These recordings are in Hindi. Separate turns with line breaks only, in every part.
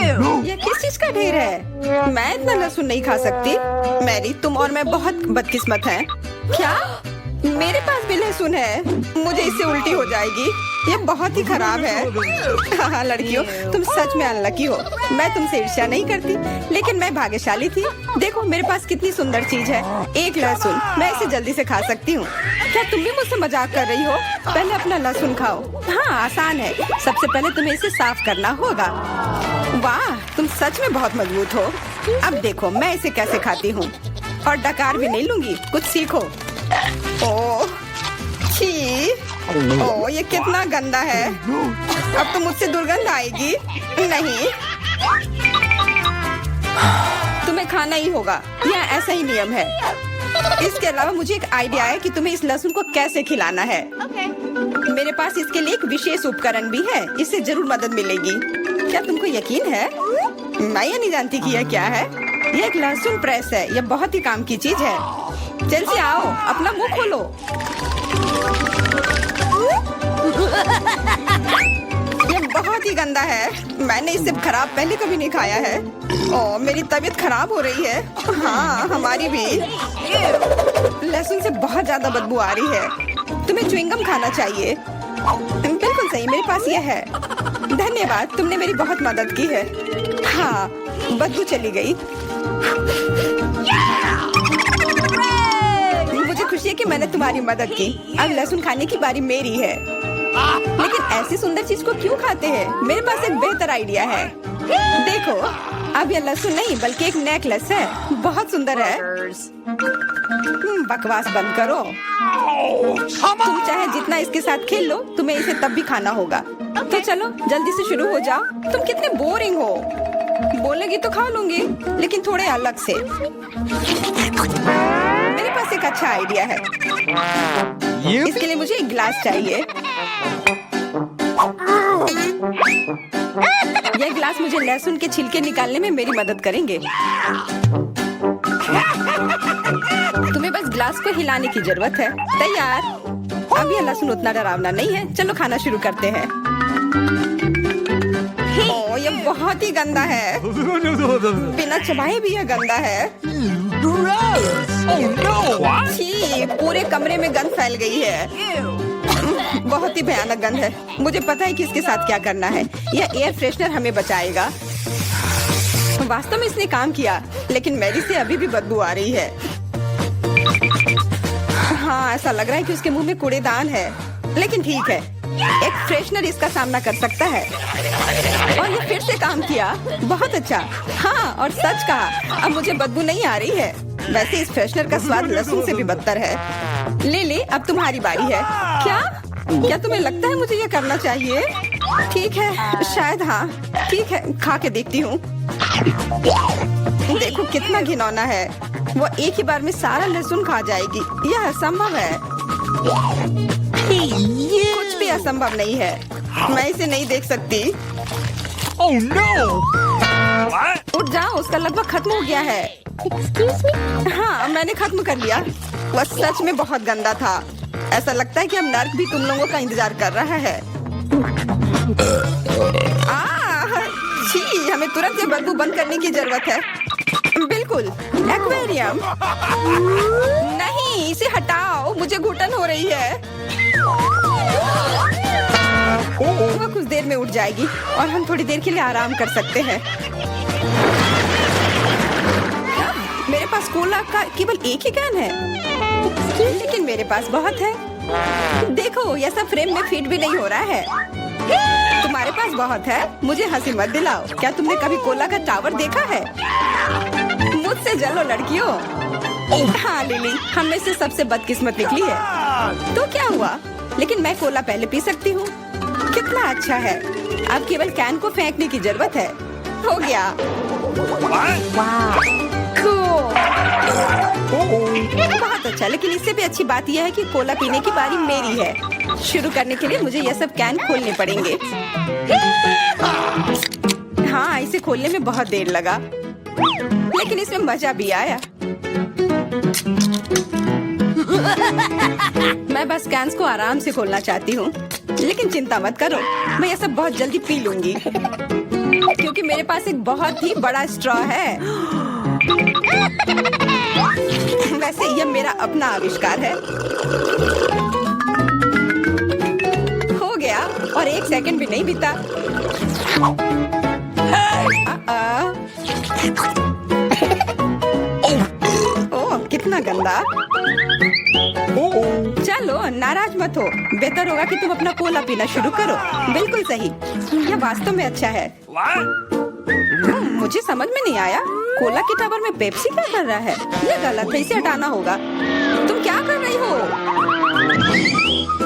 ये किस चीज का ढेर है? मैं इतना लहसुन नहीं खा सकती। मैरी, तुम और मैं बहुत बदकिस्मत हैं। क्या? मेरे पास भी लहसुन है। मुझे इससे उल्टी हो जाएगी। ये बहुत ही खराब है। हाँ लड़कियों, तुम सच में अनलकी हो। मैं तुमसे ईर्ष्या नहीं करती, लेकिन मैं भाग्यशाली थी। देखो मेरे पास कितनी सुंदर चीज है, एक लहसुन। मैं इसे जल्दी से खा सकती हूँ। क्या तुम भी मुझसे मजाक कर रही हो? पहले अपना लहसुन खाओ। हाँ आसान है। सबसे पहले तुम्हें इसे साफ करना होगा। वाह, तुम सच में बहुत मजबूत हो। अब देखो मैं इसे कैसे खाती हूँ, और डकार भी नहीं लूंगी। कुछ सीखो। ओह छी, ओह ये कितना गंदा है। अब तो मुझसे दुर्गंध आएगी। नहीं, तुम्हें खाना ही होगा, यह ऐसा ही नियम है। इसके अलावा मुझे एक आइडिया है कि तुम्हें इस लहसुन को कैसे खिलाना है। मेरे पास इसके लिए एक विशेष उपकरण भी है, इससे जरूर मदद मिलेगी। क्या तुमको यकीन है? मैं ये नहीं जानती कि यह क्या है। यह एक लहसुन प्रेस है। यह बहुत ही काम की चीज है। जल्दी आओ, अपना मुंह खोलो। यह बहुत ही गंदा है। मैंने इससे खराब पहले कभी नहीं खाया है। ओह मेरी तबीयत खराब हो रही है। हाँ हमारी भी। लहसुन से बहुत ज्यादा बदबू आ रही है। तुम्हें च्युइंगम खाना चाहिए। बिल्कुल सही, मेरे पास यह है। धन्यवाद, तुमने मेरी बहुत मदद की है। हाँ बदबू चली गई। मुझे खुशी है कि मैंने तुम्हारी मदद की। अब लहसुन खाने की बारी मेरी है। लेकिन ऐसी सुंदर चीज को क्यों खाते हैं? मेरे पास एक बेहतर आइडिया है। देखो, अब यह लहसुन नहीं बल्कि एक नेकलेस है। बहुत सुंदर है। बकवास बंद करो। तुम चाहे जितना इसके साथ खेल लो, तुम्हें इसे तब भी खाना होगा। तो चलो जल्दी से शुरू हो जाओ। तुम कितने बोरिंग हो। बोलेगी तो खा लूंगी, लेकिन थोड़े अलग से। मेरे पास एक अच्छा आइडिया है। इसके लिए मुझे एक गिलास चाहिए। यह गिलास मुझे लहसुन के छिलके निकालने में मेरी मदद करेंगे। तुम्हें बस गिलास को हिलाने की जरूरत है। तैयार। अब यह लहसुन उतना डरावना नहीं है। चलो खाना शुरू करते हैं। ओह ये बहुत ही गंदा है। बिना चबाए भी यह गंदा है। छी, पूरे कमरे में गंध फैल गई है। बहुत ही भयानक गंध है। मुझे पता है कि इसके साथ क्या करना है। यह एयर फ्रेशनर हमें बचाएगा। वास्तव में इसने काम किया, लेकिन मैरी से अभी भी बदबू आ रही है। हाँ ऐसा लग रहा है कि उसके मुंह में कूड़ेदान है, लेकिन ठीक है, एक फ्रेशनर इसका सामना कर सकता है। और ये फिर से काम किया। बहुत अच्छा। हाँ और सच कहा, अब मुझे बदबू नहीं आ रही है। वैसे इस फ्रेशनर का स्वाद लहसुन से भी बदतर है। ले ले, अब तुम्हारी बारी है। क्या तुम्हें लगता है मुझे ये करना चाहिए? ठीक है, शायद हाँ। ठीक है, खा के देखती हूँ। देखो कितना घिनौना है। वो एक ही बार में सारा लहसुन खा जाएगी। यह असंभव है। कुछ भी असंभव नहीं है। मैं इसे नहीं देख सकती।
Oh no!
उठ जाओ, उसका लगभग खत्म हो गया है।
Excuse me?
हाँ मैंने खत्म कर लिया। वह सच में बहुत गंदा था। ऐसा लगता है कि अब नर्क भी तुम लोगों का इंतजार कर रहा है। छी, हमें तुरंत ये बदबू बंद करने की जरूरत है। बिल्कुल, एक्वेरियम। नहीं, इसे हटाओ, मुझे घुटन हो रही है। वह कुछ देर में उठ जाएगी और हम थोड़ी देर के लिए आराम कर सकते हैं। मेरे पास कोला का केवल एक ही कैन है, लेकिन मेरे पास बहुत है। देखो यह सब फ्रेम में फिट भी नहीं हो रहा है। तुम्हारे पास बहुत है, मुझे हंसी मत दिलाओ। क्या तुमने कभी कोला का टावर देखा है? मुझसे जलो लड़कियों। हाँ लिली, हम में से सबसे बदकिस्मत निकली है। तो क्या हुआ? लेकिन मैं कोला पहले पी सकती हूँ। कितना अच्छा है। अब केवल कैन को फेंकने की जरूरत है। हो गया। बहुत अच्छा, लेकिन इससे भी अच्छी बात यह है कि कोला पीने की बारी मेरी है। शुरू करने के लिए मुझे यह सब कैन खोलने पड़ेंगे। हाँ इसे खोलने में बहुत देर लगा, लेकिन इसमें मजा भी आया। मैं बस कैंस को आराम से खोलना चाहती हूँ, लेकिन चिंता मत करो, मैं यह सब बहुत जल्दी पी लूंगी। क्योंकि मेरे पास एक बहुत ही बड़ा स्ट्रॉ है। वैसे यह मेरा अपना आविष्कार है। हो गया और 1 सेकंड भी नहीं बीता। ओह, कितना गंदा। चलो नाराज मत हो, बेहतर होगा कि तुम अपना कोला पीना शुरू करो। बिल्कुल सही, यह वास्तव में अच्छा है। मुझे समझ में नहीं आया, कोला के टावर में पेप्सी क्या कर रहा है? यह गलत है, इसे हटाना होगा। तुम क्या कर रही हो?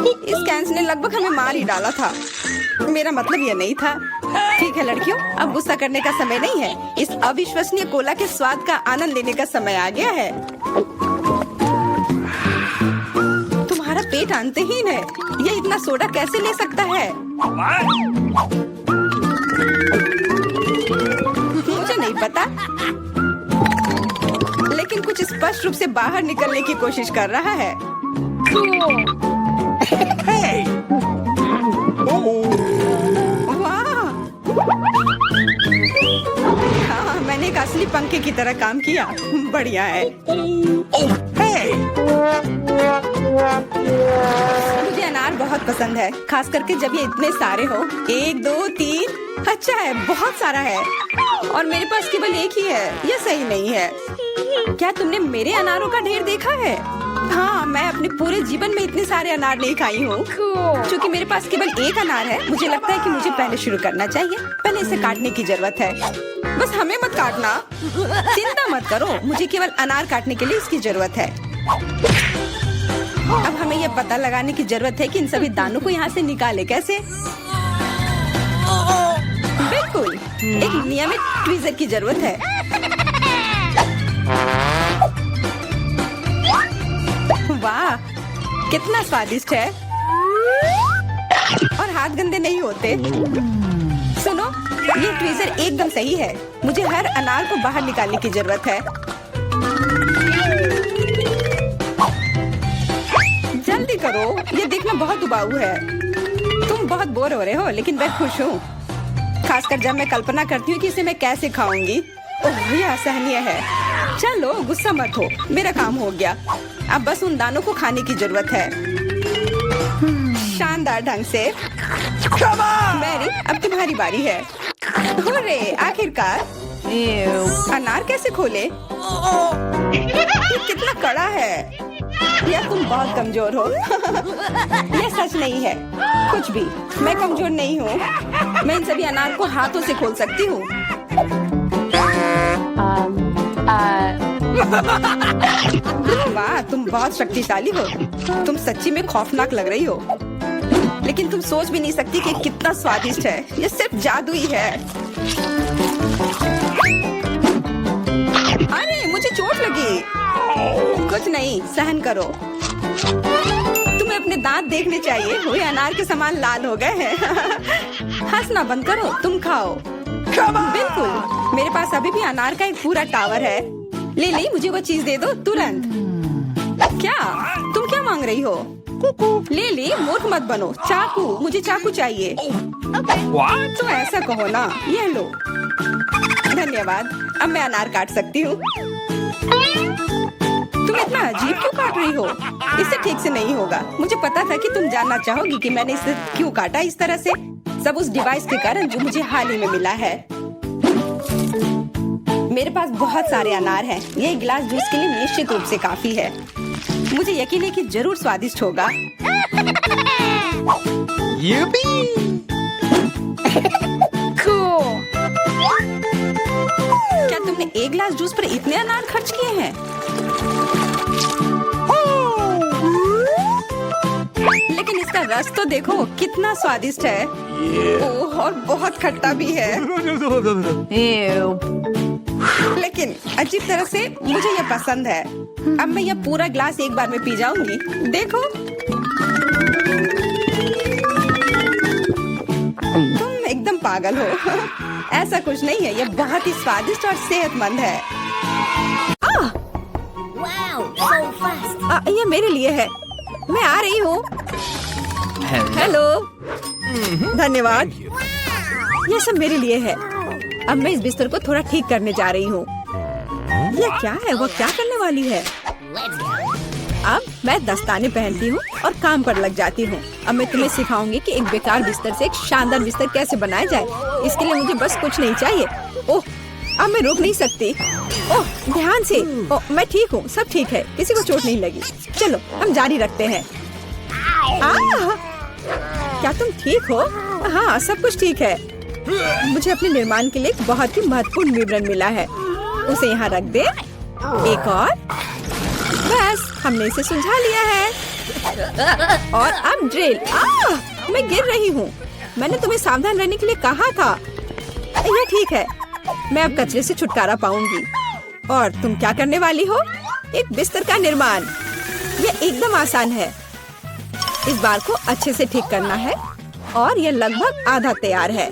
इस कैंस ने लगभग हमें मार ही डाला था। मेरा मतलब यह नहीं था। ठीक है लड़कियों, अब गुस्सा करने का समय नहीं है। इस अविश्वसनीय कोला के स्वाद का आनंद लेने का समय आ गया है। तुम्हारा पेट अंतहीन है। यह इतना सोडा कैसे ले सकता है? मुझे नहीं पता, लेकिन कुछ स्पष्ट रूप से बाहर निकलने की कोशिश कर रहा है।
Hey!
वाह! हाँ, मैंने एक असली पंखे की तरह काम किया। बढ़िया है।
Hey!
मुझे अनार बहुत पसंद है, खास करके जब ये इतने सारे हो। 1 2 3। अच्छा है, बहुत सारा है और मेरे पास केवल एक ही है। यह सही नहीं है। क्या तुमने मेरे अनारों का ढेर देखा है? हाँ, मैं अपने पूरे जीवन में इतने सारे अनार नहीं खाई हूँ। क्योंकि मेरे पास केवल एक अनार है, मुझे लगता है कि मुझे पहले शुरू करना चाहिए। पहले इसे काटने की जरूरत है। बस हमें मत काटना। चिंता मत करो, मुझे केवल अनार काटने के लिए इसकी जरूरत है। अब हमें यह पता लगाने की जरूरत है कि इन सभी दानों को यहाँ से निकाले कैसे। बिल्कुल, एक नियमित ट्वीजर की जरूरत है। वाह, कितना स्वादिष्ट है और हाथ गंदे नहीं होते। सुनो, ये ट्वीजर एकदम सही है। मुझे हर अनार को बाहर निकालने की जरूरत है। जल्दी करो, ये देखना बहुत उबाऊ है। तुम बहुत बोर हो रहे हो, लेकिन मैं खुश हूँ, खासकर जब मैं कल्पना करती हूँ कि इसे मैं कैसे खाऊंगी। ओह, यह असहनीय है। चलो गुस्सा मत हो, मेरा काम हो गया। अब बस उन दानों को खाने की जरूरत है, शानदार ढंग से। मैरी, अब तुम्हारी बारी है। हुर्रे, आखिरकार। अनार कैसे खोले? ये कितना कड़ा है। या तुम बहुत कमजोर हो। यह सच नहीं है। कुछ भी, मैं कमजोर नहीं हूँ। मैं इन सभी अनार को हाथों से खोल सकती हूँ। वाह, तुम बहुत शक्तिशाली हो। तुम सच्ची में खौफनाक लग रही हो, लेकिन तुम सोच भी नहीं सकती कि कितना स्वादिष्ट है। ये सिर्फ जादू ही है। अरे, मुझे चोट लगी। कुछ नहीं, सहन करो। तुम्हें अपने दांत देखने चाहिए, वे अनार के समान लाल हो गए हैं। हंसना बंद करो, तुम खाओ। बिल्कुल, मेरे पास अभी भी अनार का एक पूरा टावर है। ले मुझे वो चीज दे दो तुरंत। क्या तुम क्या मांग रही हो? ले, मूर्ख मत बनो। चाकू, मुझे चाकू चाहिए। तो ऐसा कहो ना। ये लो। धन्यवाद, अब मैं अनार काट सकती हूँ। तुम इतना अजीब क्यों काट रही हो? इससे ठीक से नहीं होगा। मुझे पता था कि तुम जानना चाहोगी कि मैंने इसे क्यों काटा इस तरह से। सब उस डिवाइस के कारण जो मुझे हाल ही में मिला है। मेरे पास बहुत सारे अनार हैं। ये एक गिलास जूस के लिए निश्चित रूप से काफी है। मुझे यकीन है कि जरूर स्वादिष्ट होगा। क्या तुमने एक गिलास जूस पर इतने अनार खर्च किए हैं? लेकिन इसका रस तो देखो, कितना स्वादिष्ट है। ओह, और बहुत खट्टा भी है। लेकिन अजीब तरह से मुझे यह पसंद है। अब मैं यह पूरा ग्लास एक बार में पी जाऊंगी। देखो, तुम एकदम पागल हो। ऐसा कुछ नहीं है, यह बहुत ही स्वादिष्ट और सेहतमंद है। ये मेरे लिए है। मैं आ रही हूँ। हेलो। धन्यवाद। यह सब मेरे लिए है। अब मैं इस बिस्तर को थोड़ा ठीक करने जा रही हूँ। यह क्या है? वो क्या करने वाली है? अब मैं दस्ताने पहनती हूँ और काम पर लग जाती हूँ। अब मैं तुम्हें सिखाऊंगी कि एक बेकार बिस्तर से एक शानदार बिस्तर कैसे बनाया जाए। इसके लिए मुझे बस कुछ नहीं चाहिए। ओह, अब मैं रुक नहीं सकती। ओह, ध्यान से। ओह, मैं ठीक हूँ, सब ठीक है, किसी को चोट नहीं लगी। चलो हम जारी रखते हैं। क्या तुम ठीक हो? हाँ, सब कुछ ठीक है। मुझे अपने निर्माण के लिए एक बहुत ही महत्वपूर्ण विवरण मिला है। उसे यहाँ रख दे। एक और। बस, हमने इसे सुलझा लिया है। और अब ड्रिल। मैं गिर रही हूँ। मैंने तुम्हें सावधान रहने के लिए कहा था। यह ठीक है, मैं अब कचरे से छुटकारा पाऊंगी। और तुम क्या करने वाली हो? एक बिस्तर का निर्माण। यह एकदम आसान है। इस बार को अच्छे से ठीक करना है और यह लगभग आधा तैयार है।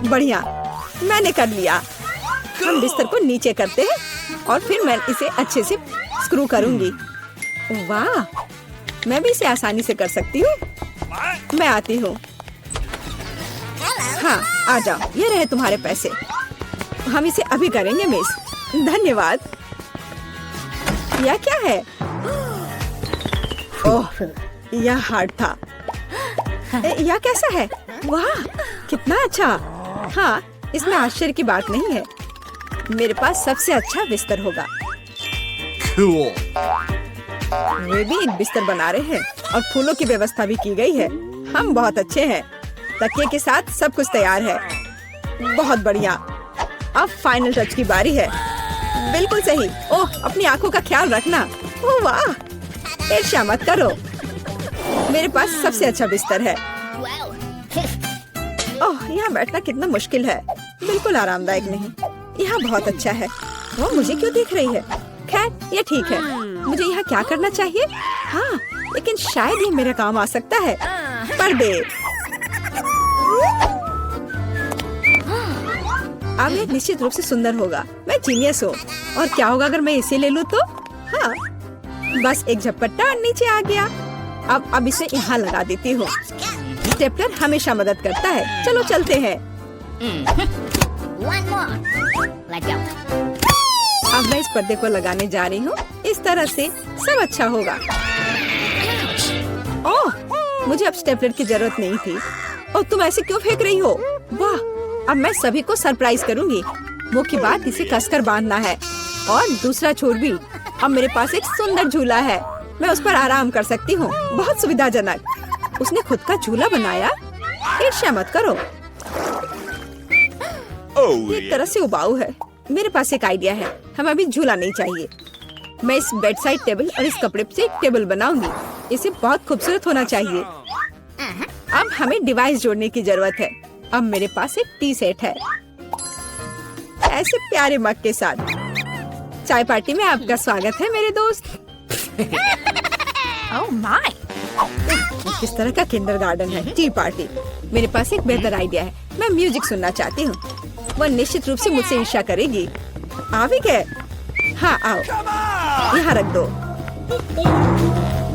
बढ़िया, मैंने कर लिया। हम बिस्तर को नीचे करते हैं और फिर मैं इसे अच्छे से स्क्रू करूंगी। वाह, मैं भी इसे आसानी से कर सकती हूँ। मैं आती हूँ। हाँ, आ जाओ, ये रहे तुम्हारे पैसे। हम इसे अभी करेंगे मिस। धन्यवाद। यह क्या है? ओह, यह हार्ड था। यह कैसा है? वाह, कितना अच्छा। हाँ, इसमें आश्चर्य की बात नहीं है। मेरे पास सबसे अच्छा बिस्तर होगा।
Cool.
वे भी एक बिस्तर बना रहे हैं और फूलों की व्यवस्था भी की गई है। हम बहुत अच्छे हैं। तकिए के साथ सब कुछ तैयार है। बहुत बढ़िया। अब फाइनल टच की बारी है। बिल्कुल सही। ओह, अपनी आंखों का ख्याल रखना। ओह वाह, ईर्ष्या मत करो। मेरे पास सबसे अच्छा बिस्तर है। ओह, यहाँ बैठना कितना मुश्किल है। बिल्कुल आरामदायक नहीं। यहाँ बहुत अच्छा है। वो मुझे क्यों देख रही है? खैर, ये ठीक है। मुझे यहाँ क्या करना चाहिए? हाँ, लेकिन शायद ये मेरे काम आ सकता है। पर्दे। अब ये निश्चित रूप से सुंदर होगा। मैं जीनियस हूँ। और क्या होगा अगर मैं इसे ले लूँ तो? हाँ, बस एक झपट्टा और नीचे आ गया। अब इसे यहाँ लगा देती हूँ। स्टेपलर हमेशा मदद करता है। चलो चलते हैं।
One more. Let's go.
अब मैं इस पर्दे को लगाने जा रही हूँ। इस तरह से सब अच्छा होगा। ओह, मुझे अब स्टेपलर की जरूरत नहीं थी। और तुम ऐसे क्यों फेंक रही हो? वाह, अब मैं सभी को सरप्राइज करूँगी। मुख्य बात इसे कसकर बांधना है और दूसरा छोर भी। अब मेरे पास एक सुंदर झूला है। मैं उस पर आराम कर सकती हूँ। बहुत सुविधाजनक। उसने खुद का झूला बनाया। ईर्ष्या मत करो।
Oh,
एक तरह से उबाऊ है। मेरे पास एक आइडिया है। हमें अभी झूला नहीं चाहिए। मैं इस बेड साइड टेबल और इस कपड़े से एक टेबल बनाऊंगी। इसे बहुत खूबसूरत होना चाहिए। अब हमें डिवाइस जोड़ने की जरूरत है। अब मेरे पास एक टी सेट है, ऐसे प्यारे मग के साथ। चाय पार्टी में आपका स्वागत है मेरे दोस्त।
Oh my.
किस तरह का किंडरगार्टन है टी पार्टी। मेरे पास एक बेहतर आइडिया है। मैं म्यूजिक सुनना चाहती हूँ। वह निश्चित रूप से मुझसे ईर्ष्या करेगी। आ भी गए? हाँ, आओ, यहाँ रख दो।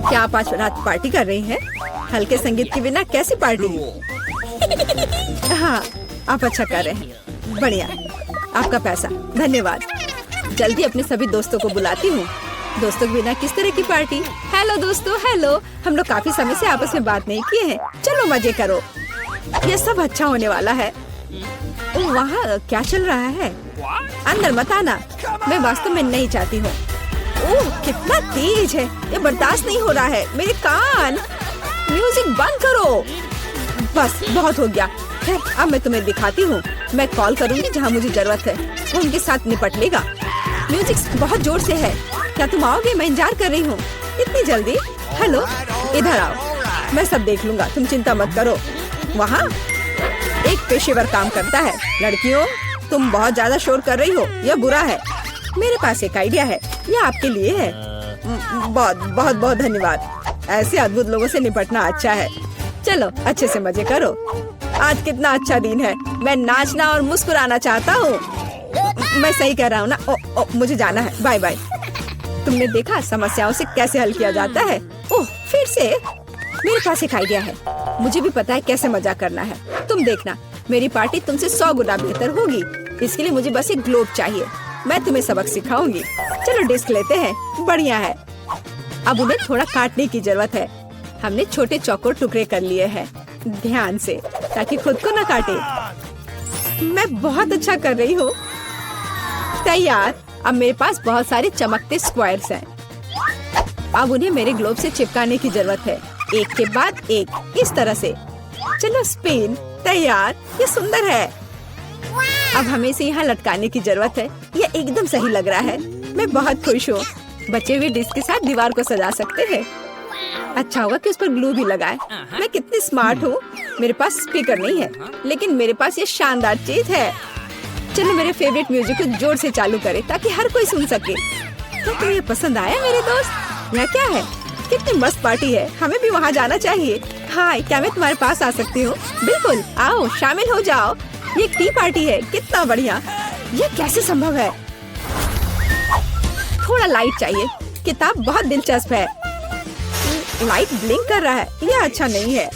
क्या आप आज रात पार्टी कर रही हैं? हल्के संगीत के बिना कैसी पार्टी? हाँ, आप अच्छा कर रहे हैं। बढ़िया, आपका पैसा। धन्यवाद। जल्दी अपने सभी दोस्तों को बुलाती हूँ। दोस्तों के बिना किस तरह की पार्टी? हेलो दोस्तों, हेलो। हम लोग काफी समय से आपस में बात नहीं किए हैं। चलो मजे करो। यह सब अच्छा होने वाला है। ओह, वहाँ क्या चल रहा है? अंदर मत आना। मैं वास्तव में नहीं चाहती हूँ। ओह, कितना तेज है। ये बर्दाश्त नहीं हो रहा है। मेरे कान। म्यूजिक बंद करो। बस, बहुत हो गया। खैर, अब मैं तुम्हें दिखाती हूँ। मैं कॉल करूँगी जहाँ मुझे जरूरत है। वो उनके साथ निपट लेगा। म्यूजिक बहुत जोर से है। क्या तुम आओगे? मैं इंतजार कर रही हूँ। इतनी जल्दी? हेलो, इधर आओ। मैं सब देख लूंगा, तुम चिंता मत करो। वहाँ एक पेशेवर काम करता है। लड़कियों, तुम बहुत ज्यादा शोर कर रही हो। यह बुरा है। मेरे पास एक आइडिया है। यह आपके लिए है। बहुत बहुत बहुत धन्यवाद। ऐसे अद्भुत लोगों से निपटना अच्छा है। चलो अच्छे से मजे करो। आज कितना अच्छा दिन है। मैं नाचना और मुस्कुराना चाहता हूँ। मैं सही कह रहा हूँ ना? ओ, मुझे जाना है। Bye bye. तुमने देखा समस्याओं से कैसे हल किया जाता है? ओह, फिर से? मेरे पास एक आइडिया है। मुझे भी पता है कैसे मजाक करना है। तुम देखना, मेरी पार्टी तुमसे 100 गुना बेहतर होगी। इसके लिए मुझे बस एक ग्लोब चाहिए। मैं तुम्हें सबक सिखाऊंगी। चलो डिस्क लेते हैं। बढ़िया है। अब उन्हें थोड़ा काटने की जरूरत है। हमने छोटे चौकोर टुकड़े कर लिए हैं, ध्यान से, ताकि खुद को न काटे। मैं बहुत अच्छा कर रही हूँ। तैयार। अब मेरे पास बहुत सारे चमकते स्क्वायर्स हैं। अब उन्हें मेरे ग्लोब से चिपकाने की जरूरत है, एक के बाद एक, इस तरह से। चलो स्पिन। तैयार। ये सुंदर है। अब हमें इसे यहाँ लटकाने की जरूरत है। यह एकदम सही लग रहा है। मैं बहुत खुश हूँ। बचे हुए डिस्क के साथ दीवार को सजा सकते हैं। अच्छा होगा कि उस पर ग्लू भी लगाए। मैं कितनी स्मार्ट हूँ। मेरे पास स्पीकर नहीं है, लेकिन मेरे पास ये शानदार चीज है। चलो मेरे फेवरेट म्यूजिक को जोर से चालू करें ताकि हर कोई सुन सके। क्या तुम्हें ये पसंद आया मेरे दोस्त? यह क्या है? कितनी मस्त पार्टी है। हमें भी वहाँ जाना चाहिए। हाय, क्या मैं तुम्हारे पास आ सकती हूँ? बिल्कुल, आओ शामिल हो जाओ। ये एक टी पार्टी है। कितना बढ़िया। ये कैसे संभव है? थोड़ा लाइट चाहिए। किताब बहुत दिलचस्प है। लाइट ब्लिंक कर रहा है। यह अच्छा नहीं है।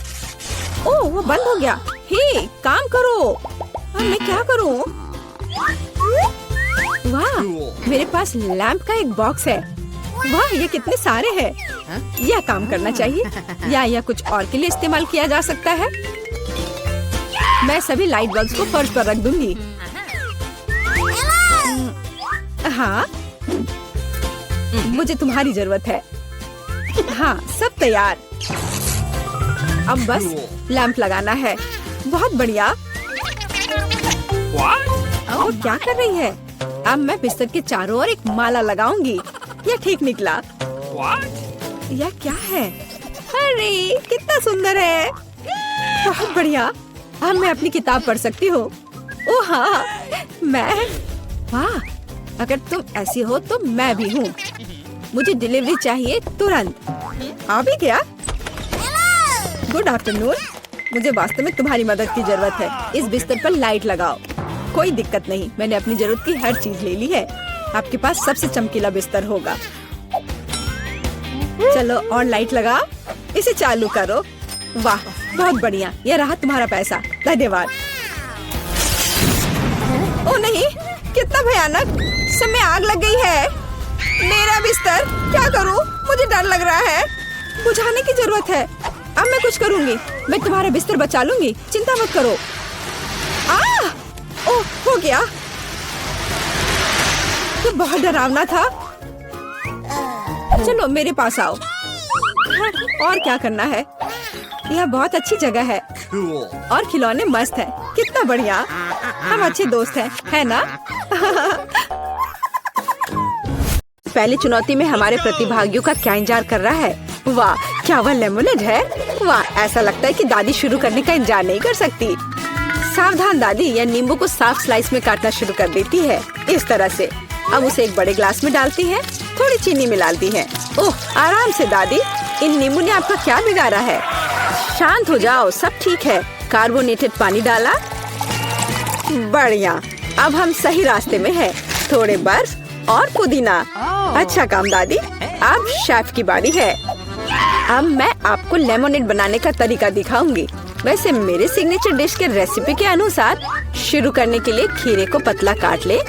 ओह, वो बंद हो गया। हे, काम करो। अब मैं क्या करूं? वाह, मेरे पास लैंप का एक बॉक्स है। वाह, ये कितने सारे हैं। यह काम करना चाहिए या यह कुछ और के लिए इस्तेमाल किया जा सकता है। मैं सभी लाइट बल्ब्स को फर्श पर रख दूंगी। हाँ, मुझे तुम्हारी जरूरत है। हाँ, सब तैयार। अब बस लैंप लगाना है। बहुत बढ़िया। वो क्या कर रही है? अब मैं बिस्तर के चारों ओर एक माला लगाऊंगी। यह ठीक निकला। यह क्या है? अरे कितना सुंदर है। बहुत बढ़िया। अब मैं अपनी किताब पढ़ सकती हूँ। ओह हाँ, मैं। वाह, अगर तुम ऐसी हो तो मैं भी हूँ। मुझे डिलीवरी चाहिए तुरंत। आ भी गया। Good afternoon. मुझे वास्तव में तुम्हारी मदद की जरूरत है। इस बिस्तर पर लाइट लगाओ। कोई दिक्कत नहीं, मैंने अपनी जरूरत की हर चीज ले ली है। आपके पास सबसे चमकीला बिस्तर होगा। चलो और लाइट लगाओ। इसे चालू करो। वाह, बहुत बढ़िया। यह रहा तुम्हारा पैसा। धन्यवाद। ओ नहीं, कितना भयानक। सब में आग लग गई है। मेरा बिस्तर, क्या करूं? मुझे डर लग रहा है। बुझाने की जरूरत है। अब मैं कुछ करूंगी। मैं तुम्हारा बिस्तर बचा लूंगी, चिंता मत करो। ओह, हो गया। तो बहुत डरावना था। चलो मेरे पास आओ। और क्या करना है? यह बहुत अच्छी जगह है और खिलौने मस्त है। कितना बढ़िया। हम अच्छे दोस्त हैं, है ना? पहली चुनौती में हमारे प्रतिभागियों का क्या इंतजार कर रहा है? वाह, क्या वह लेमोनेड है? वाह, ऐसा लगता है कि दादी शुरू करने का इंतजार नहीं कर सकती। सावधान दादी, यह नींबू को साफ स्लाइस में काटना शुरू कर देती है, इस तरह से। अब उसे एक बड़े ग्लास में डालती है, थोड़ी चीनी मिलाती है। ओह, आराम से दादी, इन नींबू ने आपका क्या बिगाड़ा है? शांत हो जाओ, सब ठीक है। कार्बोनेटेड पानी डाला। बढ़िया, अब हम सही रास्ते में हैं। थोड़े बर्फ और पुदीना। अच्छा काम दादी। अब शेफ की बारी है। अब मैं आपको लेमोनेड बनाने का तरीका दिखाऊंगी। वैसे मेरे सिग्नेचर डिश के रेसिपी के अनुसार शुरू करने के लिए खीरे को पतला काट ले,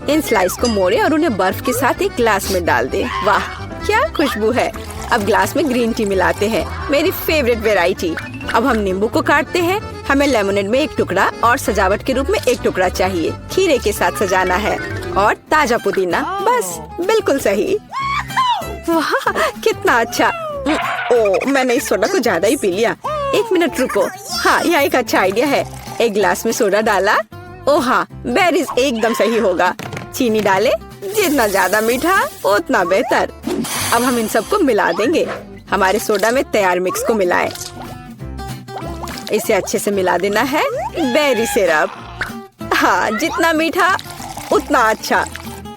इन स्लाइस को मोड़े और उन्हें बर्फ के साथ एक ग्लास में डाल दे। वाह, क्या खुशबू है। अब ग्लास में ग्रीन टी मिलाते हैं, मेरी फेवरेट वेराइटी। अब हम नींबू को काटते हैं। हमें लेमोनेड में एक टुकड़ा और सजावट के रूप में एक टुकड़ा चाहिए। खीरे के साथ सजाना है और ताजा पुदीना। बस बिल्कुल सही। वाह, कितना अच्छा। ओह, मैंने इस सोडा को ज्यादा ही पी लिया। एक मिनट रुको। हाँ, यह एक अच्छा आइडिया है। एक ग्लास में सोडा डाला। ओह हाँ, बेरीज एकदम सही होगा। चीनी डाले, जितना ज्यादा मीठा उतना बेहतर। अब हम इन सबको मिला देंगे। हमारे सोडा में तैयार मिक्स को मिलाएं। इसे अच्छे से मिला देना है। Berry syrup. हाँ, जितना मीठा उतना अच्छा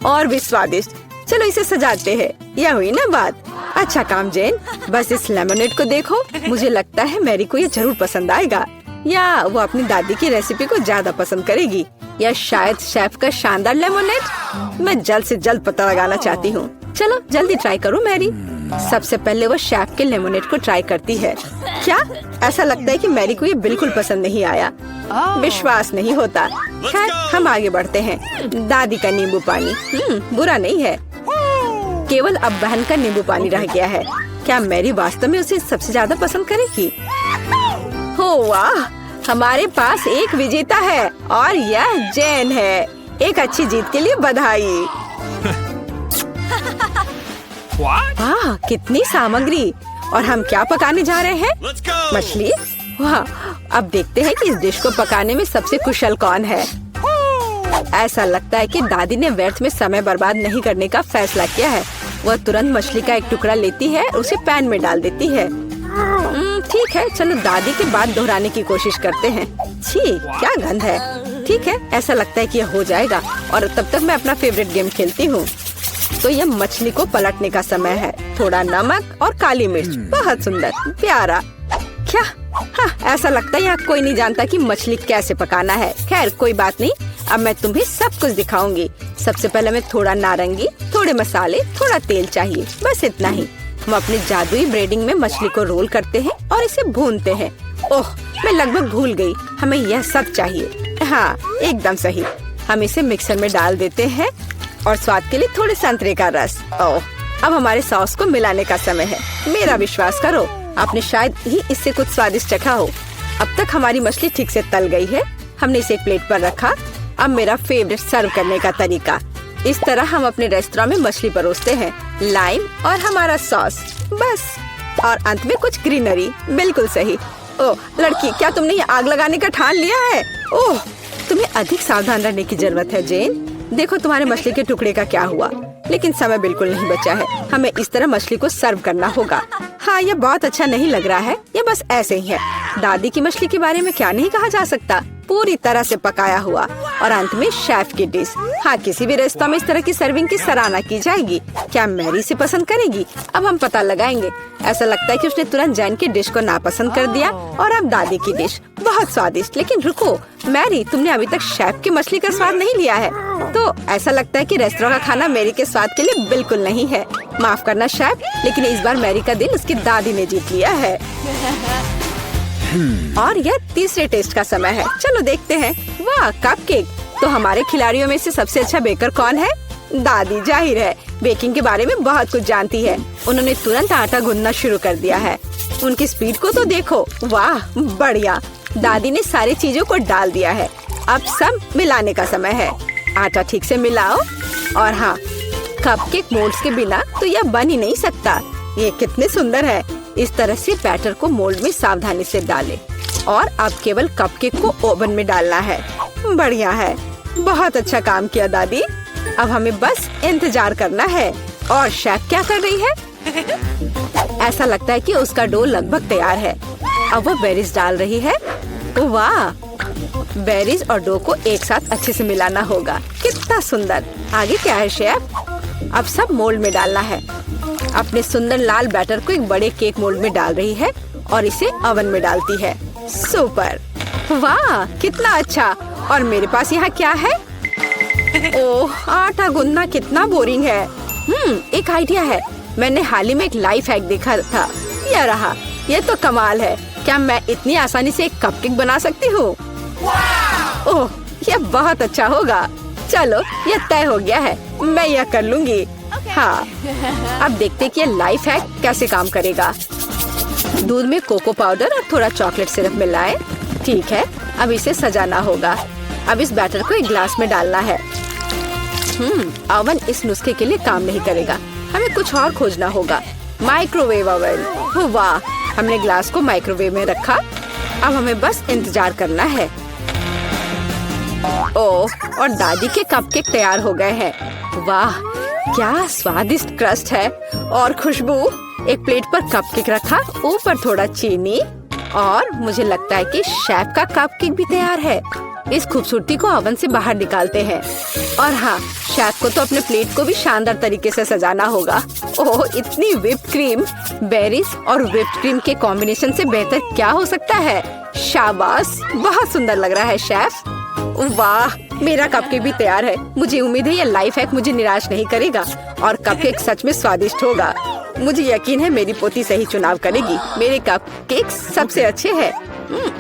और भी स्वादिष्ट। चलो इसे सजाते हैं। यह हुई ना बात। अच्छा काम जेन। बस इस लेमोनेड को देखो। मुझे लगता है मैरी को ये जरूर पसंद आएगा, या वो अपनी दादी की रेसिपी को ज्यादा पसंद करेगी, या शायद शेफ का शानदार लेमोनेड। मैं जल्द से जल्द पता लगाना चाहती हूँ। चलो जल्दी ट्राई करो मैरी। सबसे पहले वो शेफ के लेमोनेड को ट्राई करती है। क्या ऐसा लगता है कि मैरी को ये बिल्कुल पसंद नहीं आया? विश्वास नहीं होता। खैर हम आगे बढ़ते हैं। दादी का नींबू पानी बुरा नहीं है, केवल अब बहन का नींबू पानी रह गया है। क्या मैरी वास्तव में उसे सबसे ज्यादा पसंद करेगी? हो वाह, हमारे पास एक विजेता है और यह जैन है। एक अच्छी जीत के लिए बधाई। वाह, कितनी सामग्री! और हम क्या पकाने जा रहे हैं?
Let's go!
मछली? वाह, अब देखते हैं कि इस डिश को पकाने में सबसे कुशल कौन है। ऐसा लगता है कि दादी ने व्यर्थ में समय बर्बाद नहीं करने का फैसला किया है। वह तुरंत मछली का एक टुकड़ा लेती है, उसे पैन में डाल देती है। ठीक है, चलो दादी की बात दोहराने की कोशिश करते हैं। छी, क्या गंध है। ठीक है, ऐसा लगता है कि यह हो जाएगा और तब तक मैं अपना फेवरेट गेम खेलती हूँ। तो यह मछली को पलटने का समय है। थोड़ा नमक और काली मिर्च, बहुत सुंदर, प्यारा। क्या? हाँ, ऐसा लगता है यहाँ कोई नहीं जानता कि मछली कैसे पकाना है। खैर कोई बात नहीं, अब मैं तुम्हें सब कुछ दिखाऊंगी। सबसे पहले मैं थोड़ा नारंगी, थोड़े मसाले, थोड़ा तेल चाहिए, बस इतना ही। हम अपने जादुई ब्रेडिंग में मछली को रोल करते हैं और इसे भूनते हैं। ओह, मैं लगभग भूल गई, हमें यह सब चाहिए। हाँ, एकदम सही। हम इसे मिक्सर में डाल देते हैं और स्वाद के लिए थोड़े संतरे का रस। ओह, अब हमारे सॉस को मिलाने का समय है। मेरा विश्वास करो, आपने शायद ही इससे कुछ स्वादिष्ट चखा हो। अब तक हमारी मछली ठीक से तल गई है। हमने इसे एक प्लेट पर रखा। अब मेरा फेवरेट सर्व करने का तरीका। इस तरह हम अपने रेस्टोरेंट में मछली परोसते हैं, लाइम और हमारा सॉस, बस। और अंत में कुछ ग्रीनरी। बिल्कुल सही। ओह लड़की, क्या तुमने ये आग लगाने का ठान लिया है? ओह, तुम्हें अधिक सावधान रहने की जरूरत है जेन। देखो तुम्हारे मछली के टुकड़े का क्या हुआ। लेकिन समय बिल्कुल नहीं बचा है। हमें इस तरह मछली को सर्व करना होगा। हाँ, यह बहुत अच्छा नहीं लग रहा है, ये बस ऐसे ही है। दादी की मछली के बारे में क्या नहीं कहा जा सकता। पूरी तरह से पकाया हुआ और अंत में शेफ की डिश। हाँ, किसी भी रेस्तरां में इस तरह की सर्विंग की सराहना की जाएगी। क्या मैरी इसे पसंद करेगी? अब हम पता लगाएंगे। ऐसा लगता है कि उसने तुरंत जैन की डिश को नापसंद कर दिया और अब दादी की डिश बहुत स्वादिष्ट। लेकिन रुको मैरी, तुमने अभी तक शेफ की मछली का स्वाद नहीं लिया है। तो ऐसा लगता है कि रेस्टोरेंट का खाना मैरी के स्वाद के लिए बिल्कुल नहीं है। माफ करना शेफ, लेकिन इस बार मैरी का दिल उसकी दादी ने जीत लिया है। और यह तीसरे टेस्ट का समय है। चलो देखते हैं। वाह, कपकेक! तो हमारे खिलाड़ियों में से सबसे अच्छा बेकर कौन है? दादी, जाहिर है, बेकिंग के बारे में बहुत कुछ जानती है। उन्होंने तुरंत आटा गूंदना शुरू कर दिया है। उनकी स्पीड को तो देखो। वाह, बढ़िया। दादी ने सारी चीजों को डाल दिया है। अब सब मिलाने का समय है। आटा ठीक से मिलाओ। और हाँ, कपकेक मोल्ड्स के बिना तो यह बन ही नहीं सकता। ये कितने सुंदर है। इस तरह से बैटर को मोल्ड में सावधानी से डालें और अब केवल कपकेक को ओवन में डालना है। बढ़िया है, बहुत अच्छा काम किया दादी। अब हमें बस इंतजार करना है। और शेफ क्या कर रही है? ऐसा लगता है कि उसका डो लगभग तैयार है। अब वो बेरीज डाल रही है। वाह, बेरीज और डो को एक साथ अच्छे से मिलाना होगा। कितना सुंदर। आगे क्या है शेफ? अब सब मोल्ड में डालना है। अपने सुंदर लाल बैटर को एक बड़े केक मोल्ड में डाल रही है और इसे ओवन में डालती है। सुपर! वाह, कितना अच्छा। और मेरे पास यहाँ क्या है? ओह, आटा गूंदना कितना बोरिंग है। एक आइडिया है। मैंने हाल ही में एक लाइफ हैक देखा था। यह रहा। यह तो कमाल है। क्या मैं इतनी आसानी से एक कपकेक बना सकती हूँ? ओह, यह बहुत अच्छा होगा। चलो, यह तय हो गया है। मैं यह कर लूंगी। हाँ, अब देखते कि यह लाइफ हैक कैसे काम करेगा। दूध में कोको पाउडर और थोड़ा चॉकलेट सिरप मिलाएं। ठीक है, अब इसे सजाना होगा। अब इस बैटर को एक ग्लास में डालना है। ओवन इस नुस्खे के लिए काम नहीं करेगा। हमें कुछ और खोजना होगा। Microwave oven. वाह, हमने ग्लास को माइक्रोवेव में रखा। अब हमें बस इंतजार करना है। ओह, और दादी के कपकेक तैयार हो गए हैं। वाह, क्या स्वादिष्ट क्रस्ट है और खुशबू। एक प्लेट पर कपकेक रखा, ऊपर थोड़ा चीनी और मुझे लगता है कि शेफ का कपकेक भी तैयार है। इस खूबसूरती को ओवन से बाहर निकालते हैं। और हाँ, शेफ को तो अपने प्लेट को भी शानदार तरीके से सजाना होगा। ओह, इतनी व्हिप्ड क्रीम! बेरीज और व्हिप्ड क्रीम के कॉम्बिनेशन से बेहतर क्या हो सकता है? शाबाश, बहुत सुंदर लग रहा है शेफ। वाह, मेरा कपकेक भी तैयार है। मुझे उम्मीद है यह लाइफ हैक मुझे निराश नहीं करेगा और कपकेक सच में स्वादिष्ट होगा। मुझे यकीन है मेरी पोती सही चुनाव करेगी। मेरे कपकेक सबसे अच्छे हैं।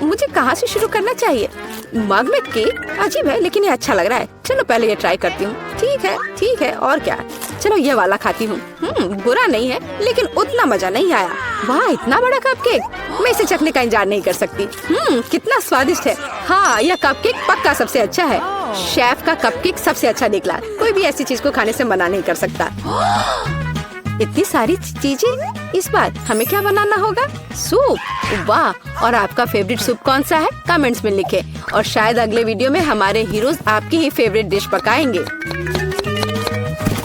मुझे कहाँ से शुरू करना चाहिए? मग में केक अजीब है लेकिन ये अच्छा लग रहा है। चलो पहले ये ट्राई करती हूँ। ठीक है और क्या। चलो ये वाला खाती हूँ। बुरा नहीं है लेकिन उतना मजा नहीं आया। वाह इतना बड़ा कपकेक, मैं इसे चखने का इंतजार नहीं कर सकती। कितना स्वादिष्ट है। हाँ यह कपकेक पक्का सबसे अच्छा है। शेफ का कपकेक सबसे अच्छा निकला। कोई भी ऐसी चीज को खाने से मना नहीं कर सकता। इतनी सारी चीजें। इस बार हमें क्या बनाना होगा? सूप। वाह, और आपका फेवरेट सूप कौन सा है? कमेंट्स में लिखें और शायद अगले वीडियो में हमारे हीरोज आपकी ही फेवरेट डिश पकाएंगे।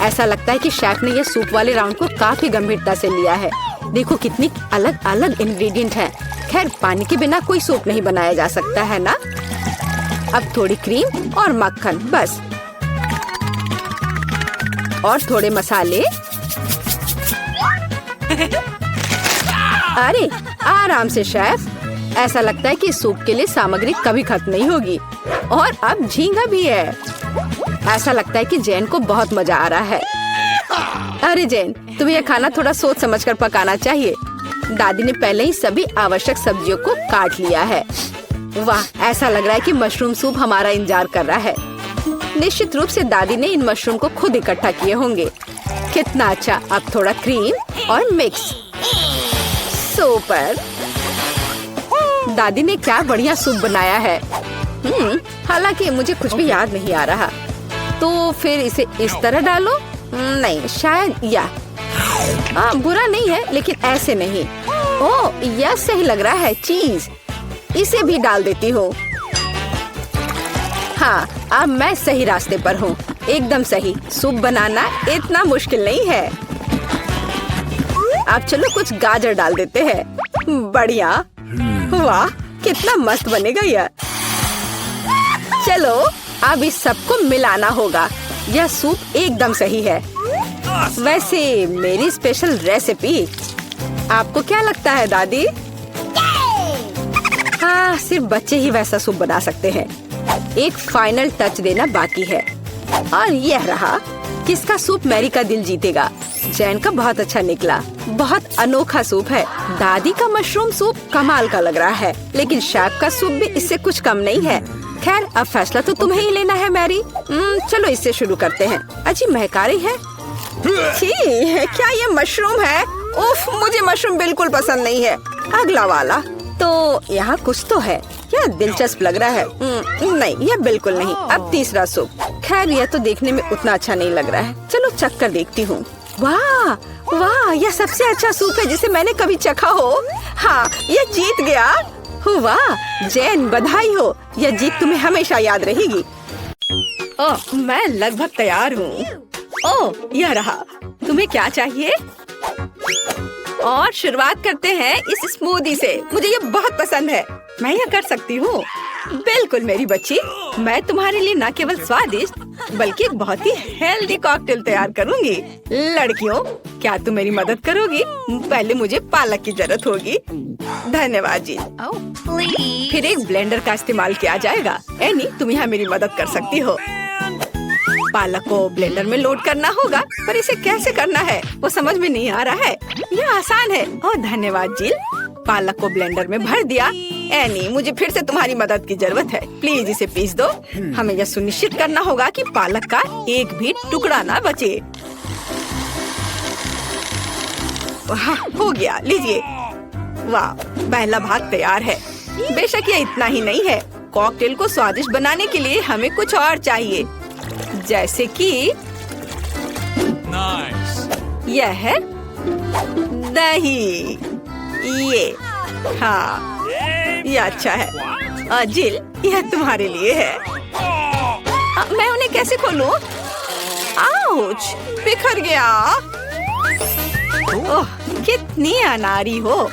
ऐसा लगता है कि शेफ ने ये सूप वाले राउंड को काफी गंभीरता से लिया है। देखो कितनी अलग अलग इंग्रेडिएंट हैं। खैर पानी के बिना कोई सूप नहीं बनाया जा सकता है ना। अब थोड़ी क्रीम और मक्खन बस, और थोड़े मसाले। अरे आराम से शेफ, ऐसा लगता है कि सूप के लिए सामग्री कभी खत्म नहीं होगी। और अब झींगा भी है। ऐसा लगता है कि जैन को बहुत मजा आ रहा है। अरे जैन, तुम्हें यह खाना थोड़ा सोच समझकर पकाना चाहिए। दादी ने पहले ही सभी आवश्यक सब्जियों को काट लिया है। वाह, ऐसा लग रहा है कि मशरूम सूप हमारा इंतजार कर रहा है। निश्चित रूप से दादी ने इन मशरूम को खुद इकट्ठा किए होंगे। कितना अच्छा। अब थोड़ा क्रीम और मिक्स। सुपर। दादी ने क्या बढ़िया सूप बनाया है। हालांकि मुझे कुछ भी याद नहीं आ रहा। तो फिर इसे इस तरह डालो। नहीं शायद बुरा नहीं है लेकिन ऐसे नहीं। ओह यह सही लग रहा है। चीज इसे भी डाल देती हूँ। हाँ अब मैं सही रास्ते पर हूँ। एकदम सही। सूप बनाना इतना मुश्किल नहीं है। अब चलो कुछ गाजर डाल देते हैं। बढ़िया। वाह कितना मस्त बनेगा यह। चलो अब इस सबको मिलाना होगा। यह सूप एकदम सही है। वैसे मेरी स्पेशल रेसिपी, आपको क्या लगता है दादी? हाँ सिर्फ बच्चे ही वैसा सूप बना सकते हैं। एक फाइनल टच देना बाकी है। और यह रहा। किसका सूप मैरी का दिल जीतेगा? जैन का बहुत अच्छा निकला। बहुत अनोखा सूप है। दादी का मशरूम सूप कमाल का लग रहा है लेकिन शेफ का सूप भी इससे कुछ कम नहीं है। खैर अब फैसला तो तुम्हें ही लेना है मैरी। चलो इससे शुरू करते हैं। अच्छी महका रही है। छी, क्या ये मशरूम है? उफ, मुझे मशरूम बिल्कुल पसंद नहीं है। अगला वाला। तो यहाँ कुछ तो है। यह दिलचस्प लग रहा है। नहीं यह बिल्कुल नहीं। अब तीसरा सूप। खैर यह तो देखने में उतना अच्छा नहीं लग रहा है। चलो चख कर देखती हूँ। वाह वाह, यह सबसे अच्छा सूप है जिसे मैंने कभी चखा हो। हाँ यह जीत गया। वाह जैन, बधाई हो। यह जीत तुम्हें हमेशा याद रहेगी। ओह मैं लगभग तैयार हूँ। ओह यह रहा। तुम्हें क्या चाहिए? और शुरुआत करते हैं इस स्मूदी से। मुझे ये बहुत पसंद है। मैं यह कर सकती हूँ। बिल्कुल मेरी बच्ची, मैं तुम्हारे लिए न केवल स्वादिष्ट बल्कि एक बहुत ही हेल्दी कॉकटेल तैयार करूँगी। लड़कियों क्या तुम मेरी मदद करोगी? पहले मुझे पालक की जरूरत होगी। धन्यवाद जी। फिर एक ब्लेंडर का इस्तेमाल किया जाएगा। एनी तुम यहाँ मेरी मदद कर सकती हो। पालक को ब्लेंडर में लोड करना होगा, पर इसे कैसे करना है वो समझ में नहीं आ रहा है। यह आसान है। ओह धन्यवाद जिल। पालक को ब्लेंडर में भर दिया। एनी मुझे फिर से तुम्हारी मदद की जरूरत है। प्लीज इसे पीस दो। हमें यह सुनिश्चित करना होगा कि पालक का एक भी टुकड़ा ना बचे। वाह हो गया, लीजिए। वाह पहला भाग तैयार है। बेशक यह इतना ही नहीं है। कॉकटेल को स्वादिष्ट बनाने के लिए हमें कुछ और चाहिए, जैसे कि यह है दही। ये हाँ ये अच्छा है। जिल यह तुम्हारे लिए है। मैं उन्हें कैसे खोलूं? आउच, बिखर गया। ओह कितनी अनारी हो।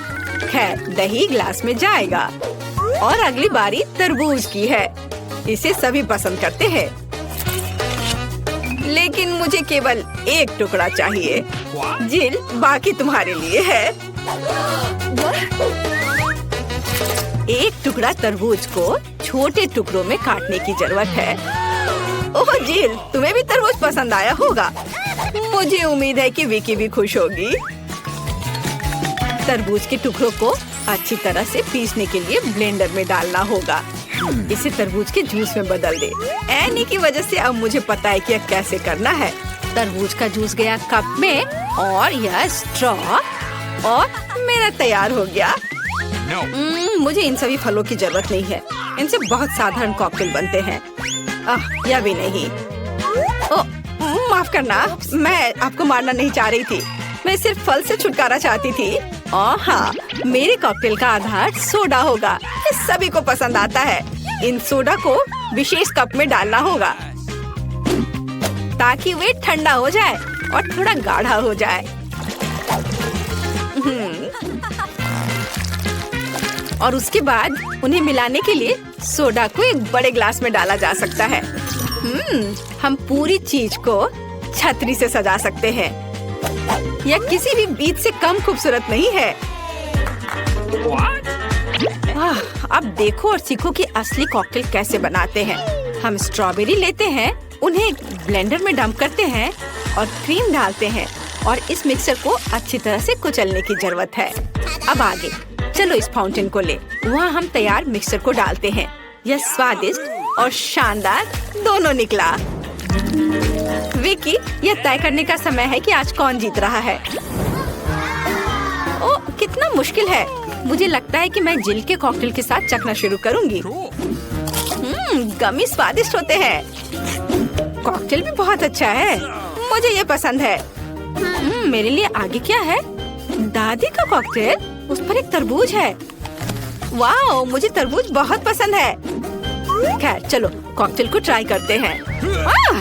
खैर दही ग्लास में जाएगा। और अगली बारी तरबूज की है। इसे सभी पसंद करते हैं लेकिन मुझे केवल एक टुकड़ा चाहिए। जिल बाकी तुम्हारे लिए है। एक टुकड़ा तरबूज को छोटे टुकड़ों में काटने की जरूरत है। ओह जिल, तुम्हें भी तरबूज पसंद आया होगा। मुझे उम्मीद है कि विकी भी खुश होगी। तरबूज के टुकड़ों को अच्छी तरह से पीसने के लिए ब्लेंडर में डालना होगा। इसे तरबूज के जूस में बदल दे। एनी की वजह से अब मुझे पता है कि यह कैसे करना है। तरबूज का जूस गया कप में और यह स्ट्रॉ और मेरा तैयार हो गया। मुझे इन सभी फलों की जरूरत नहीं है। इनसे बहुत साधारण कॉकटेल बनते हैं। यह भी नहीं। माफ करना, मैं आपको मारना नहीं चाह रही थी। मैं सिर्फ फल से छुटकारा चाहती थी। हाँ, मेरे कॉकटेल का आधार सोडा होगा। ये सभी को पसंद आता है। इन सोडा को विशेष कप में डालना होगा ताकि वे ठंडा हो जाए और थोड़ा गाढ़ा हो जाए। और उसके बाद उन्हें मिलाने के लिए सोडा को एक बड़े ग्लास में डाला जा सकता है। हम पूरी चीज को छतरी से सजा सकते हैं। यह किसी भी बीज से कम खूबसूरत नहीं है। अब देखो और सीखो कि असली कॉकटेल कैसे बनाते हैं। हम स्ट्रॉबेरी लेते हैं, उन्हें ब्लेंडर में डंप करते हैं और क्रीम डालते हैं और इस मिक्सर को अच्छी तरह से कुचलने की जरूरत है। अब आगे चलो इस फाउंटेन को ले। वहाँ हम तैयार मिक्सर को डालते हैं। यह स्वादिष्ट और शानदार दोनों निकला। विकी, यह तय करने का समय है कि आज कौन जीत रहा है। ओ, कितना मुश्किल है। मुझे लगता है कि मैं जिल के कॉकटेल के साथ चखना शुरू करूंगी। गमी स्वादिष्ट होते हैं। कॉकटेल भी बहुत अच्छा है। मुझे ये पसंद है। मेरे लिए आगे क्या है? दादी का कॉकटेल, उस पर एक तरबूज है। वाओ, मुझे तरबूज बहुत पसंद है। खैर चलो कॉकटेल को ट्राई करते हैं।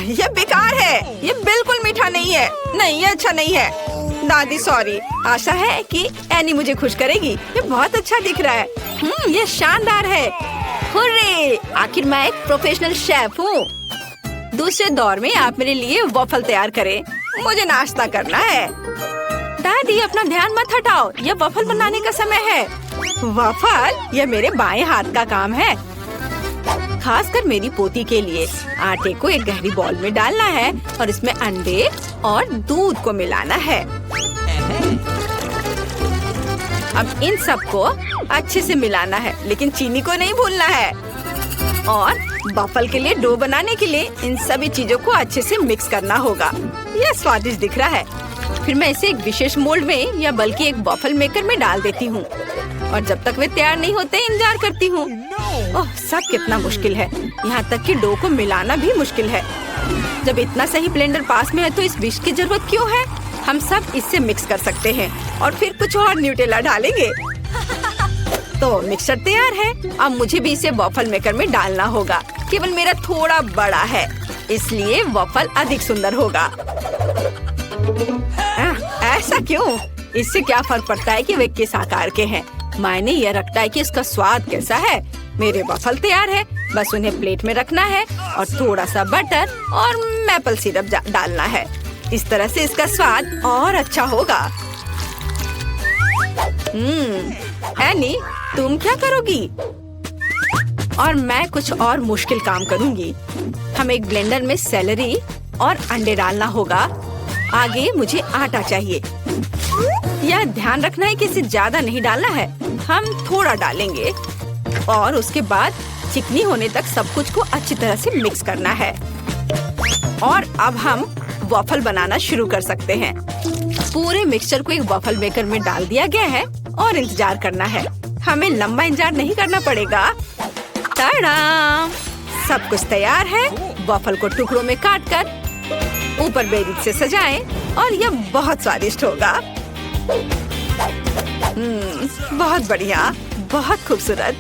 यह बेकार है। यह बिल्कुल मीठा नहीं है। नहीं, ये अच्छा नहीं है। दादी सॉरी। आशा है कि एनी मुझे खुश करेगी। ये बहुत अच्छा दिख रहा है। ये शानदार है। हुर्रे! आखिर मैं एक प्रोफेशनल शेफ हूँ। दूसरे दौर में आप मेरे लिए वॉफल तैयार करें। मुझे नाश्ता करना है। दादी अपना ध्यान मत हटाओ। यह वॉफल बनाने का समय है। वॉफल? यह मेरे बाएं हाथ का काम है। खासकर मेरी पोती के लिए। आटे को एक गहरी बॉल में डालना है और इसमें अंडे और दूध को मिलाना है। अब इन सबको अच्छे से मिलाना है, लेकिन चीनी को नहीं भूलना है। और वॉफल के लिए डो बनाने के लिए इन सभी चीजों को अच्छे से मिक्स करना होगा। यह स्वादिष्ट दिख रहा है। फिर मैं इसे एक विशेष मोल्ड में या बल्कि एक वॉफल मेकर में डाल देती हूँ और जब तक वे तैयार नहीं होते इंतजार करती हूँ। ओह, सब कितना मुश्किल है। यहाँ तक कि डो को मिलाना भी मुश्किल है। जब इतना सही ब्लेंडर पास में है तो इस विस्क की जरूरत क्यों है? हम सब इससे मिक्स कर सकते हैं और फिर कुछ और न्यूटेला डालेंगे। तो मिक्सचर तैयार है। अब मुझे भी इसे वॉफल मेकर में डालना होगा। केवल मेरा थोड़ा बड़ा है, इसलिए वॉफल अधिक सुंदर होगा। ऐसा क्यों? इससे क्या फर्क पड़ता है कि वे किस आकार के हैं? मायने यह रखता है कि इसका स्वाद कैसा है। मेरे वॉफल तैयार है। बस उन्हें प्लेट में रखना है और थोड़ा सा बटर और मैपल सिरप डालना है। इस तरह से इसका स्वाद और अच्छा होगा। एनी, तुम क्या करोगी? और मैं कुछ और मुश्किल काम करूंगी। हम एक ब्लेंडर में सेलरी और अंडे डालना होगा। आगे मुझे आटा चाहिए। यह ध्यान रखना है कि इसे ज्यादा नहीं डालना है। हम थोड़ा डालेंगे और उसके बाद चिकनी होने तक सब कुछ को अच्छी तरह से मिक्स करना है। और अब हम वॉफल बनाना शुरू कर सकते हैं। पूरे मिक्सचर को एक वॉफल मेकर में डाल दिया गया है और इंतजार करना है। हमें लंबा इंतजार नहीं करना पड़ेगा। टाडा! सब कुछ तैयार है। वॉफल को टुकड़ों में काटकर ऊपर बेरीज से सजाएं और यह बहुत स्वादिष्ट होगा। बहुत बढ़िया, बहुत खूबसूरत।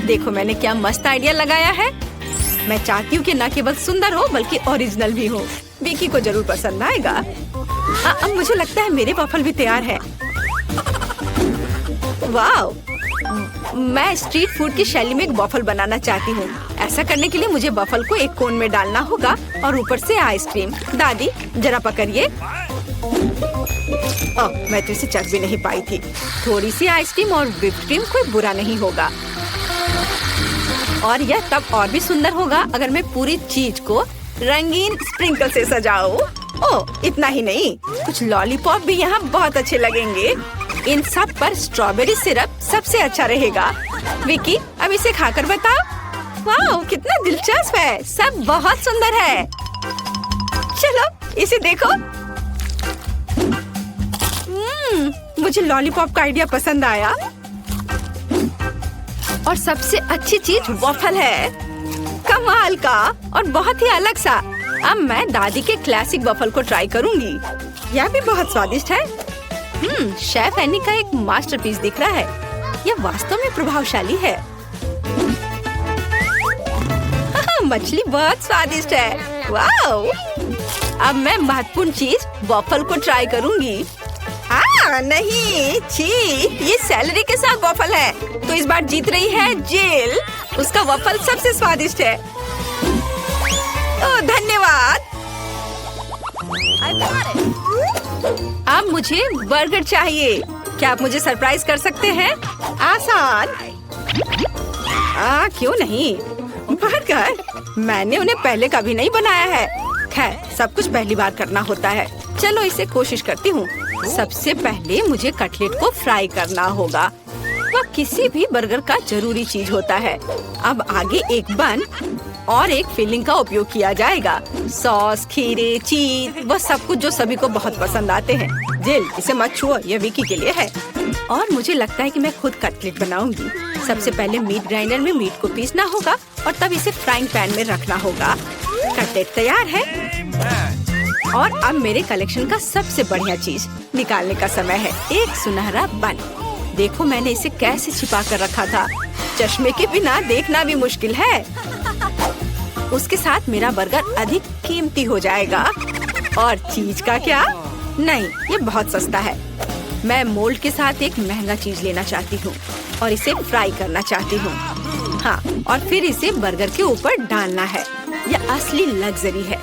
देखो मैंने क्या मस्त आइडिया लगाया है। मैं चाहती हूँ कि न केवल सुंदर हो बल्कि ओरिजिनल भी हो। विकी को जरूर पसंद आएगा। अब मुझे लगता है मेरे वॉफल भी तैयार है। वाव! मैं स्ट्रीट फूड की शैली में एक वॉफल बनाना चाहती हूँ। ऐसा करने के लिए मुझे वॉफल को एक कोन में डालना होगा और ऊपर से आइसक्रीम। दादी जरा पकड़िए। मैं तो इसे चख भी नहीं पाई थी। थोड़ी सी आइसक्रीम और व्हिप्ड क्रीम कोई बुरा नहीं होगा। और यह तब और भी सुंदर होगा अगर मैं पूरी चीज को रंगीन स्प्रिंकल से सजाऊं। ओह, इतना ही नहीं, कुछ लॉलीपॉप भी यहाँ बहुत अच्छे लगेंगे। इन सब पर स्ट्रॉबेरी सिरप सबसे अच्छा रहेगा। विकी, अब इसे खाकर बताओ। वाह, कितना दिलचस्प है। सब बहुत सुंदर है। चलो इसे देखो। मुझे लॉलीपॉप का आइडिया पसंद आया। और सबसे अच्छी चीज वॉफल है, कमाल का और बहुत ही अलग सा। अब मैं दादी के क्लासिक वॉफल को ट्राई करूंगी। यह भी बहुत स्वादिष्ट है। शेफ एनी का एक मास्टरपीस दिख रहा है। यह वास्तव में प्रभावशाली है। मछली बहुत स्वादिष्ट है। वाओ! अब मैं महत्वपूर्ण चीज वॉफल को ट्राई करूंगी। नहीं, छी, ये सैलरी के साथ वॉफल है। तो इस बार जीत रही है जेल। उसका वॉफल सबसे स्वादिष्ट है। ओह, धन्यवाद। अब मुझे बर्गर चाहिए। क्या आप मुझे सरप्राइज कर सकते हैं? आसान। क्यों नहीं? बर्गर, मैंने उन्हें पहले कभी नहीं बनाया है। खैर, सब कुछ पहली बार करना होता है। चलो इसे कोशिश करती हूँ। सबसे पहले मुझे कटलेट को फ्राई करना होगा। वह किसी भी बर्गर का जरूरी चीज होता है। अब आगे एक बन और एक फिलिंग का उपयोग किया जाएगा। सॉस, खीरे, चीज, वह सब कुछ जो सभी को बहुत पसंद आते हैं। जिल, इसे मत छुओ, यह विकी के लिए है। और मुझे लगता है कि मैं खुद कटलेट बनाऊंगी। सबसे पहले मीट ग्राइंडर में मीट को पीसना होगा और तब इसे फ्राइंग पैन में रखना होगा। कटलेट तैयार है। और अब मेरे कलेक्शन का सबसे बढ़िया चीज निकालने का समय है। एक सुनहरा बन। देखो मैंने इसे कैसे छिपा कर रखा था। चश्मे के बिना देखना भी मुश्किल है। उसके साथ मेरा बर्गर अधिक कीमती हो जाएगा। और चीज का क्या? नहीं, ये बहुत सस्ता है। मैं मोल्ड के साथ एक महंगा चीज लेना चाहती हूँ और इसे फ्राई करना चाहती हूँ। हाँ, और फिर इसे बर्गर के ऊपर डालना है। यह असली लग्जरी है।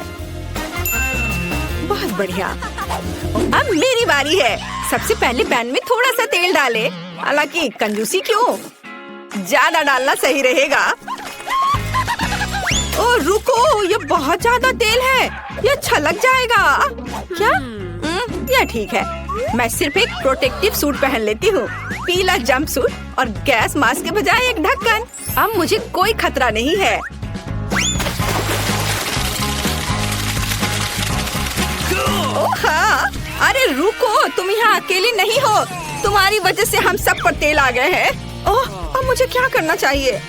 बहुत बढ़िया। अब मेरी बारी है। सबसे पहले पैन में थोड़ा सा तेल डाले। हालांकि कंजूसी क्यों? ज्यादा डालना सही रहेगा। ओ रुको, ये बहुत ज्यादा तेल है। ये छलक जाएगा। क्या? यह ठीक है। मैं सिर्फ एक प्रोटेक्टिव सूट पहन लेती हूँ। पीला जंप सूट और गैस मास्क के बजाय एक ढक्कन। अब मुझे कोई खतरा नहीं है। हाँ, अरे रुको, तुम यहाँ अकेली नहीं हो। तुम्हारी वजह से हम सब पर तेल आ गए हैं। ओह, अब मुझे क्या करना चाहिए?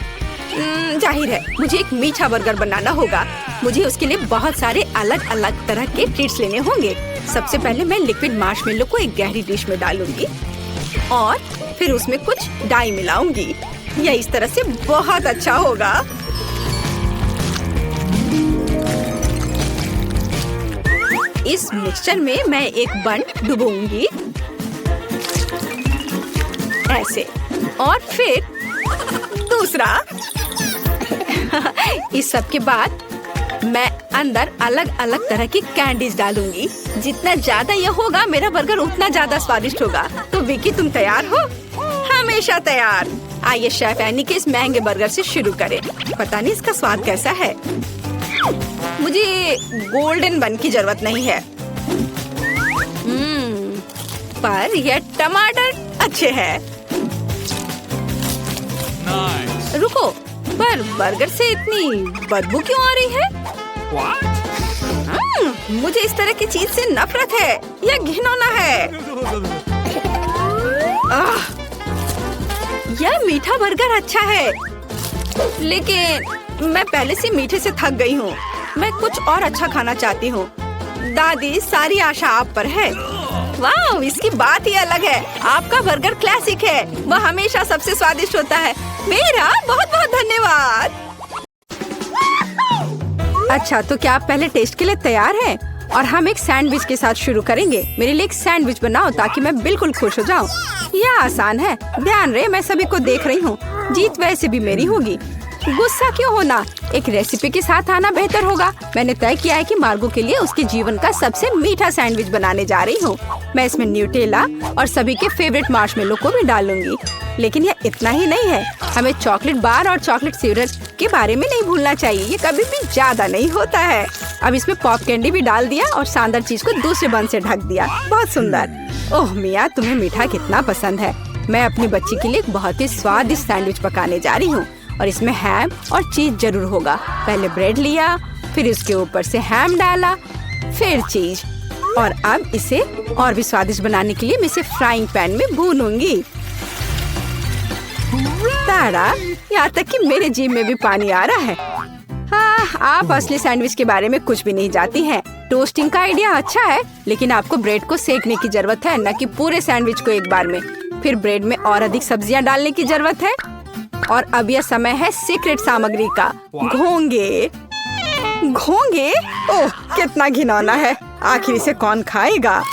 जाहिर है मुझे एक मीठा बर्गर बनाना होगा। मुझे उसके लिए बहुत सारे अलग अलग तरह के ट्रीट्स लेने होंगे। सबसे पहले मैं लिक्विड मार्शमेलो को एक गहरी डिश में डालूंगी और फिर उसमें कुछ डाई मिलाऊंगी। यह इस तरह से बहुत अच्छा होगा। इस मिक्सचर में मैं एक बन डुबोऊंगी ऐसे, और फिर दूसरा। इस सब के बाद मैं अंदर अलग अलग तरह की कैंडीज डालूंगी। जितना ज्यादा यह होगा मेरा बर्गर उतना ज्यादा स्वादिष्ट होगा। तो विकी, तुम तैयार हो? हमेशा तैयार। आइए शेफ एनी के इस महंगे बर्गर से शुरू करें। पता नहीं इसका स्वाद कैसा है। मुझे गोल्डन बन की जरूरत नहीं है। पर यह टमाटर अच्छे हैं।
Nice.
रुको, पर बर्गर से इतनी बदबू क्यों आ रही है? मुझे इस तरह की चीज से नफरत है। यह घिनौना है। यह मीठा बर्गर अच्छा है, लेकिन मैं पहले से मीठे से थक गई हूँ। मैं कुछ और अच्छा खाना चाहती हूँ। दादी, सारी आशा आप पर है। वाह, इसकी बात ही अलग है। आपका बर्गर क्लासिक है। वह हमेशा सबसे स्वादिष्ट होता है। मेरा बहुत बहुत धन्यवाद। अच्छा, तो क्या आप पहले टेस्ट के लिए तैयार हैं? और हम एक सैंडविच के साथ शुरू करेंगे। मेरे लिए एक सैंडविच बनाओ ताकि मैं बिल्कुल खुश हो जाऊं। यह आसान है। ध्यान रहे, मैं सभी को देख रही हूँ। जीत वैसे भी मेरी होगी। गुस्सा क्यों होना? एक रेसिपी के साथ आना बेहतर होगा। मैंने तय किया है कि मार्गो के लिए उसके जीवन का सबसे मीठा सैंडविच बनाने जा रही हूँ। मैं इसमें न्यूटेला और सभी के फेवरेट मार्शमेलो को भी डालूंगी। लेकिन यह इतना ही नहीं है। हमें चॉकलेट बार और चॉकलेट सिरप के बारे में नहीं भूलना चाहिए। ये कभी भी ज्यादा नहीं होता है। अब इसमें पॉप कैंडी भी डाल दिया और शानदार चीज को दूसरे बन से ढक दिया। बहुत सुंदर। ओह मिया, तुम्हें मीठा कितना पसंद है। मैं अपनी बच्ची के लिए एक बहुत ही स्वादिष्ट सैंडविच पकाने जा रही हूँ और इसमें हैम और चीज जरूर होगा। पहले ब्रेड लिया, फिर इसके ऊपर से हैम डाला, फिर चीज, और अब इसे और भी स्वादिष्ट बनाने के लिए मैं इसे फ्राइंग पैन में भूनूंगी। तारा, यहाँ तक कि मेरे जीभ में भी पानी आ रहा है। हाँ, आप असली सैंडविच के बारे में कुछ भी नहीं जानती हैं। टोस्टिंग का आइडिया अच्छा है, लेकिन आपको ब्रेड को सेकने की जरूरत है, न कि पूरे सैंडविच को एक बार में। फिर ब्रेड में और अधिक सब्जियां डालने की जरूरत है। और अब यह समय है सीक्रेट सामग्री का, घोंगे। घोंगे? ओह, कितना घिनौना है। आखिर इसे कौन खाएगा?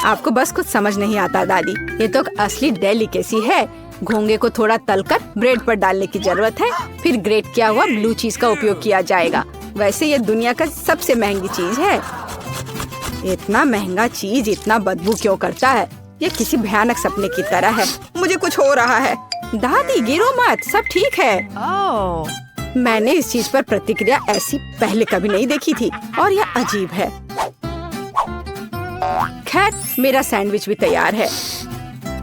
आपको बस कुछ समझ नहीं आता दादी, ये तो असली डेलिकेसी है। घोंगे को थोड़ा तलकर ब्रेड पर डालने की जरूरत है। फिर ग्रेट किया हुआ ब्लू चीज का उपयोग किया जाएगा। वैसे ये दुनिया का सबसे महंगी चीज है। इतना महंगा चीज इतना बदबू क्यों करता है? ये किसी भयानक सपने की तरह है। मुझे कुछ हो रहा है। दादी, गिरो मत, सब ठीक है। मैंने इस चीज पर प्रतिक्रिया ऐसी पहले कभी नहीं देखी थी और यह अजीब है। खैर, मेरा सैंडविच भी तैयार है।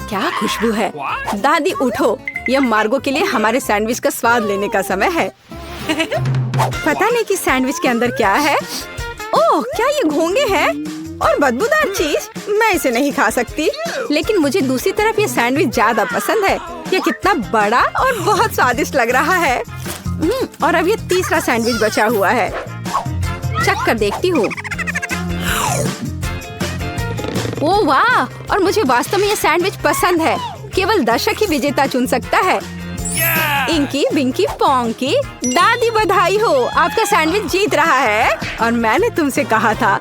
क्या खुशबू है। दादी उठो, यह मार्गो के लिए हमारे सैंडविच का स्वाद लेने का समय है। पता नहीं कि सैंडविच के अंदर क्या है। ओह, क्या ये घोंगे हैं और बदबूदार चीज? मैं इसे नहीं खा सकती। लेकिन मुझे दूसरी तरफ ये सैंडविच ज्यादा पसंद है। ये कितना बड़ा और बहुत स्वादिष्ट लग रहा है। और अब ये तीसरा सैंडविच बचा हुआ है। चख कर देखती हूँ। ओह वाह, और मुझे वास्तव में ये सैंडविच पसंद है। केवल दर्शक ही विजेता चुन सकता है। इंकी बिंकी पोंकी, दादी बधाई हो, आपका सैंडविच जीत रहा है। और मैंने तुमसे कहा था।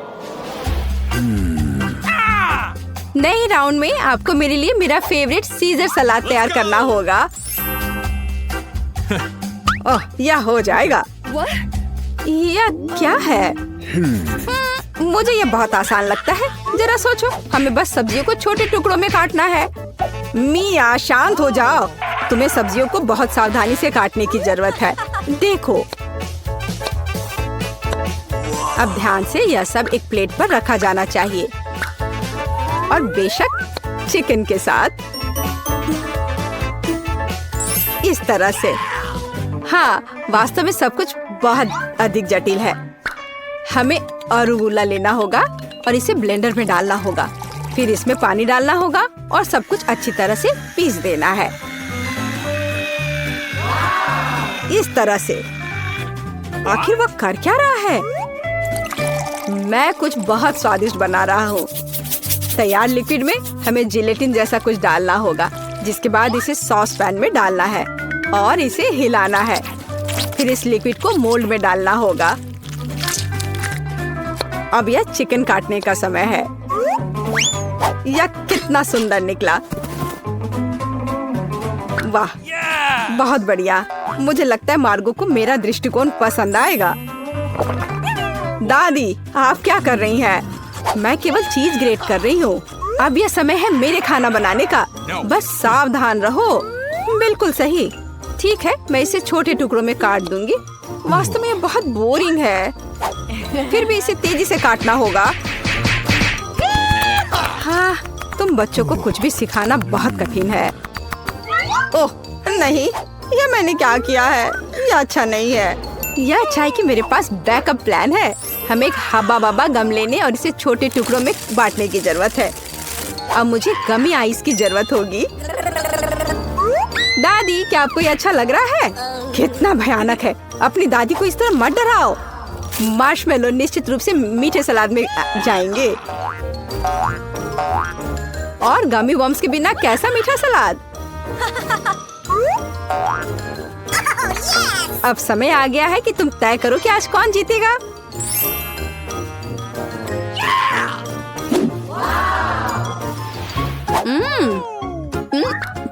नए राउंड में आपको मेरे लिए मेरा फेवरेट सीजर सलाद तैयार करना होगा। ओह, यह हो जाएगा। यह क्या है? मुझे यह बहुत आसान लगता है। जरा सोचो, हमें बस सब्जियों को छोटे टुकड़ों में काटना है। मिया, शांत हो जाओ। तुम्हें सब्जियों को बहुत सावधानी से काटने की जरूरत है। देखो, अब ध्यान से यह सब एक प्लेट पर रखा जाना चाहिए। और बेशक चिकन के साथ इस तरह से। हाँ, वास्तव में सब कुछ बहुत अधिक जटिल है। हमें अरुगुला लेना होगा और इसे ब्लेंडर में डालना होगा। फिर इसमें पानी डालना होगा और सब कुछ अच्छी तरह से पीस देना है, इस तरह से। आखिर वो कर क्या रहा है? मैं कुछ बहुत स्वादिष्ट बना रहा हूँ। तैयार लिक्विड में हमें जिलेटिन जैसा कुछ डालना होगा, जिसके बाद इसे सॉस पैन में डालना है और इसे हिलाना है। फिर इस लिक्विड को मोल्ड में डालना होगा। अब यह चिकन काटने का समय है। यह कितना सुंदर निकला। वाह, बहुत बढ़िया। मुझे लगता है मार्गो को मेरा दृष्टिकोण पसंद आएगा। दादी, आप क्या कर रही हैं? मैं केवल चीज ग्रेट कर रही हूँ। अब यह समय है मेरे खाना बनाने का। बस सावधान रहो। बिल्कुल सही। ठीक है, मैं इसे छोटे टुकड़ों में काट दूंगी। वास्तव में यह बहुत बोरिंग है। फिर भी इसे तेजी से काटना होगा। हाँ, तुम बच्चों को कुछ भी सिखाना बहुत कठिन है। ओह नहीं, यह मैंने क्या किया है? यह अच्छा नहीं है। यह अच्छा है कि मेरे पास बैकअप प्लान है। हमें एक हब्बा बब्बा गम लेने और इसे छोटे टुकड़ों में बांटने की जरूरत है। अब मुझे गमी आइस की जरूरत होगी। दादी, क्या आपको ये अच्छा लग रहा है? कितना भयानक है। अपनी दादी को इस तरह मत डराओ। मार्शमेलो निश्चित रूप से मीठे सलाद में जाएंगे। और गमी वर्म्स के बिना कैसा मीठा सलाद? अब समय आ गया है कि तुम तय करो कि आज कौन जीतेगा।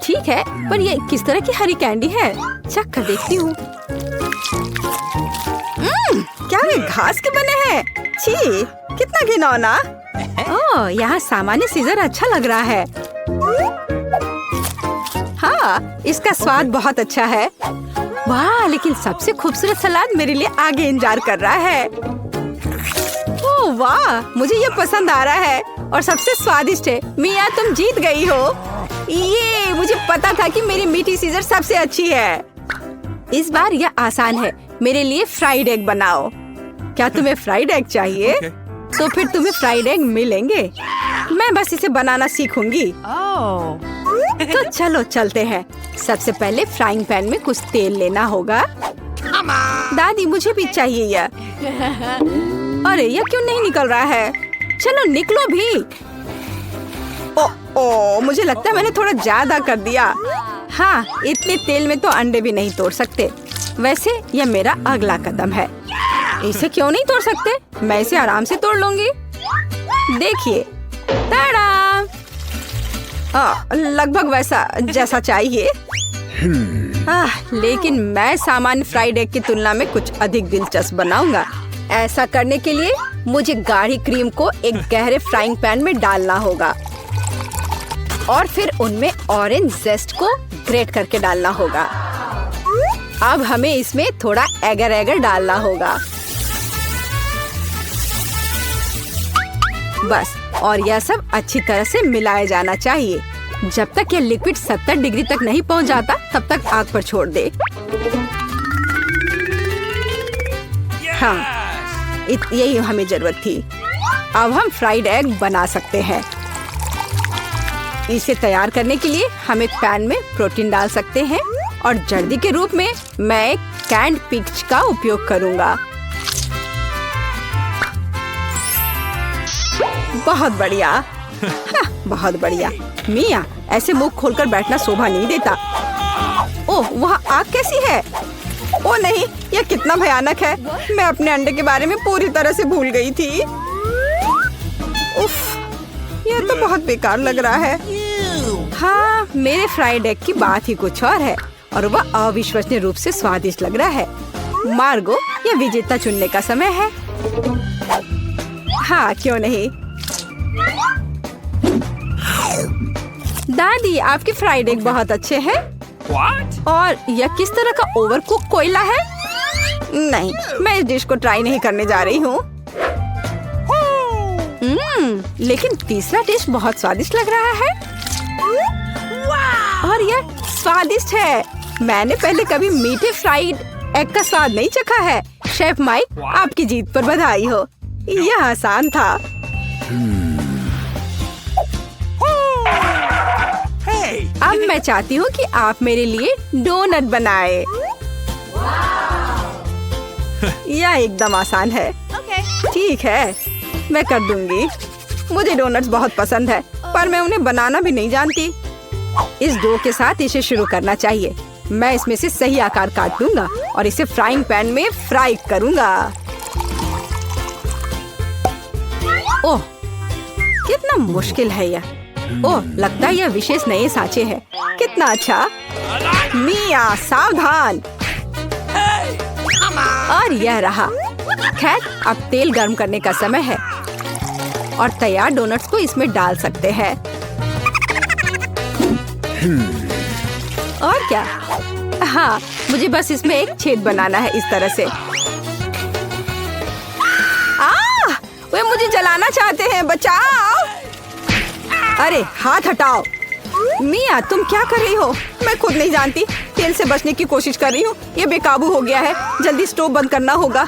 ठीक है, पर ये किस तरह की हरी कैंडी है? चख कर देखती हूँ। क्या वे घास के बने हैं? छी, कितना घिनौना। ओह, यहाँ सामान्य सीजर अच्छा लग रहा है। हाँ, इसका स्वाद बहुत अच्छा है। वाह, लेकिन सबसे खूबसूरत सलाद मेरे लिए आगे इंतजार कर रहा है। वाह, मुझे ये पसंद आ रहा है और सबसे स्वादिष्ट है। मिया तुम जीत गई हो। ये मुझे पता था कि मेरी मीठी सीजर सबसे अच्छी है। इस बार यह आसान है। मेरे लिए फ्राइड एग बनाओ। क्या तुम्हें फ्राइड एग चाहिए? तो फिर तुम्हें फ्राइड एग मिलेंगे। मैं बस इसे बनाना सीखूंगी। तो चलो चलते हैं। सबसे पहले फ्राइंग पैन में कुछ तेल लेना होगा। दादी मुझे भी चाहिए यह। अरे यह क्यों नहीं निकल रहा है? चलो निकलो भी। ओ, मुझे लगता है मैंने थोड़ा ज्यादा कर दिया। हाँ, इतने तेल में तो अंडे भी नहीं तोड़ सकते। वैसे यह मेरा अगला कदम है। इसे क्यों नहीं तोड़ सकते? मैं इसे आराम से तोड़ लूंगी। देखिए, ताड़ा! लगभग वैसा जैसा चाहिए। लेकिन मैं सामान्य फ्राइड एग की तुलना में कुछ अधिक दिलचस्प बनाऊंगा। ऐसा करने के लिए मुझे गाढ़ी क्रीम को एक गहरे फ्राइंग पैन में डालना होगा और फिर उनमें ऑरेंज जेस्ट को ग्रेट करके डालना होगा। अब हमें इसमें थोड़ा एगर एगर डालना होगा। बस, और यह सब अच्छी तरह से मिलाया जाना चाहिए। जब तक यह लिक्विड 70 डिग्री तक नहीं पहुंच जाता तब तक आग पर छोड़ दे। हाँ, यही हमें जरूरत थी। अब हम फ्राइड एग बना सकते हैं। इसे तैयार करने के लिए हम एक पैन में प्रोटीन डाल सकते हैं और जर्दी के रूप में मैं एक कैंड पिच का उपयोग करूंगा। बहुत बढ़िया। हाँ, बहुत बढ़िया। मिया, ऐसे मुंह खोलकर बैठना शोभा नहीं देता। ओह, वहाँ आग कैसी है? ओह नहीं, यह कितना भयानक है। मैं अपने अंडे के बारे में पूरी तरह से भूल गई थी। उफ, यह तो बहुत बेकार लग रहा है। हाँ, मेरे फ्राइड एग की बात ही कुछ और है और वह अविश्वसनीय रूप से स्वादिष्ट लग रहा है। मार्गो, यह विजेता चुनने का समय है। हाँ, क्यों नहीं। दादी, आपके फ्राइड एग बहुत अच्छे हैं। और यह किस तरह का ओवरकुक कोयला है? नहीं, मैं इस डिश को ट्राई नहीं करने जा रही हूँ। लेकिन तीसरा डिश बहुत स्वादिष्ट लग रहा है। और यह स्वादिष्ट है। मैंने पहले कभी मीठे फ्राइड एग का स्वाद नहीं चखा है। शेफ माइक, आपकी जीत पर बधाई हो। यह आसान था। अब मैं चाहती हूँ कि आप मेरे लिए डोनट बनाए। यह एकदम आसान है। ठीक है, मैं कर दूंगी। मुझे डोनट्स बहुत पसंद है, पर मैं उन्हें बनाना भी नहीं जानती। इस डो के साथ इसे शुरू करना चाहिए। मैं इसमें से सही आकार काट लूंगा और इसे फ्राइंग पैन में फ्राई करूंगा। ओह, कितना मुश्किल है यह। ओह, लगता है यह विशेष नए सांचे हैं। कितना अच्छा। मिया, सावधान। और यह रहा। खैर, अब तेल गर्म करने का समय है और तैयार डोनट्स को इसमें डाल सकते हैं। और क्या? हाँ, मुझे बस इसमें एक छेद बनाना है इस तरह से। वे मुझे जलाना चाहते हैं, बचाओ। अरे हाथ हटाओ। मिया, तुम क्या कर रही हो? मैं खुद नहीं जानती। तेल से बचने की कोशिश कर रही हूँ। ये बेकाबू हो गया है। जल्दी स्टोव बंद करना होगा।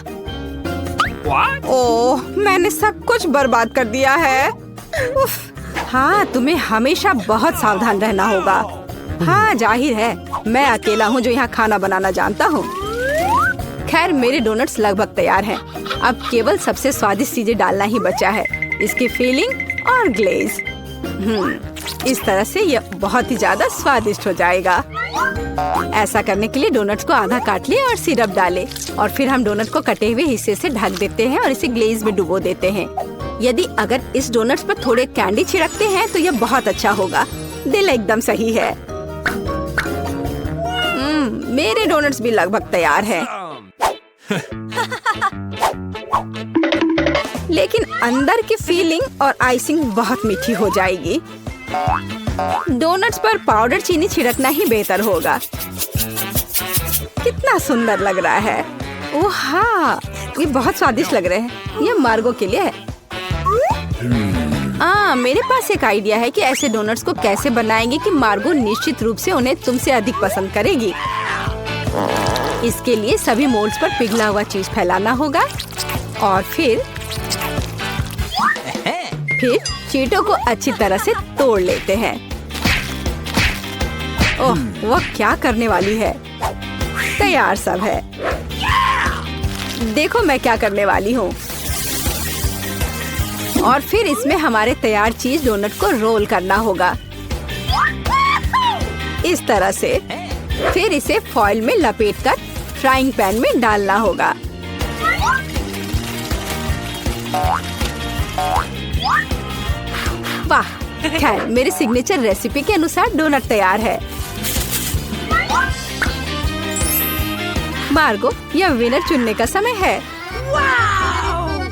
ओह, मैंने सब कुछ बर्बाद कर दिया है। उफ। हाँ, तुम्हें हमेशा बहुत सावधान रहना होगा। हाँ, जाहिर है, मैं अकेला हूँ जो यहाँ खाना बनाना जानता हूँ। खैर, मेरे डोनट्स लगभग तैयार हैं। अब केवल सबसे स्वादिष्ट चीजें डालना ही बचा है, इसकी फिलिंग और ग्लेज। इस तरह से यह बहुत ही ज्यादा स्वादिष्ट हो जाएगा। ऐसा करने के लिए डोनट्स को आधा काट ले और सिरप डाले और फिर हम डोनट को कटे हुए हिस्से से ढक देते हैं और इसे ग्लेज में डुबो देते हैं। यदि अगर इस डोनट्स पर थोड़े कैंडी छिड़कते हैं तो यह बहुत अच्छा होगा। दिल एकदम सही है। मेरे डोनट्स भी लगभग तैयार हैं। लेकिन अंदर की फीलिंग और आइसिंग बहुत मीठी हो जाएगी। डोनट्स पर पाउडर चीनी छिड़कना ही बेहतर होगा। कितना सुंदर लग रहा है। ओह हाँ, ये बहुत स्वादिष्ट लग रहे हैं। ये मार्गो के लिए है। मेरे पास एक आइडिया है कि ऐसे डोनट्स को कैसे बनाएंगे कि मार्गो निश्चित रूप से उन्हें तुमसे अधिक पसंद करेगी। इसके लिए सभी मोल्ड्स पर पिघला हुआ चीज फैलाना होगा और फिर चीटों को अच्छी तरह से तोड़ लेते हैं। ओह, वह क्या करने वाली है। तैयार सब है। देखो मैं क्या करने वाली हूँ। और फिर इसमें हमारे तैयार चीज डोनट को रोल करना होगा इस तरह से। फिर इसे फॉइल में लपेटकर फ्राइंग पैन में डालना होगा। वाह, खैर मेरे सिग्नेचर रेसिपी के अनुसार डोनट तैयार है। मार्गो, यह विनर चुनने का समय है।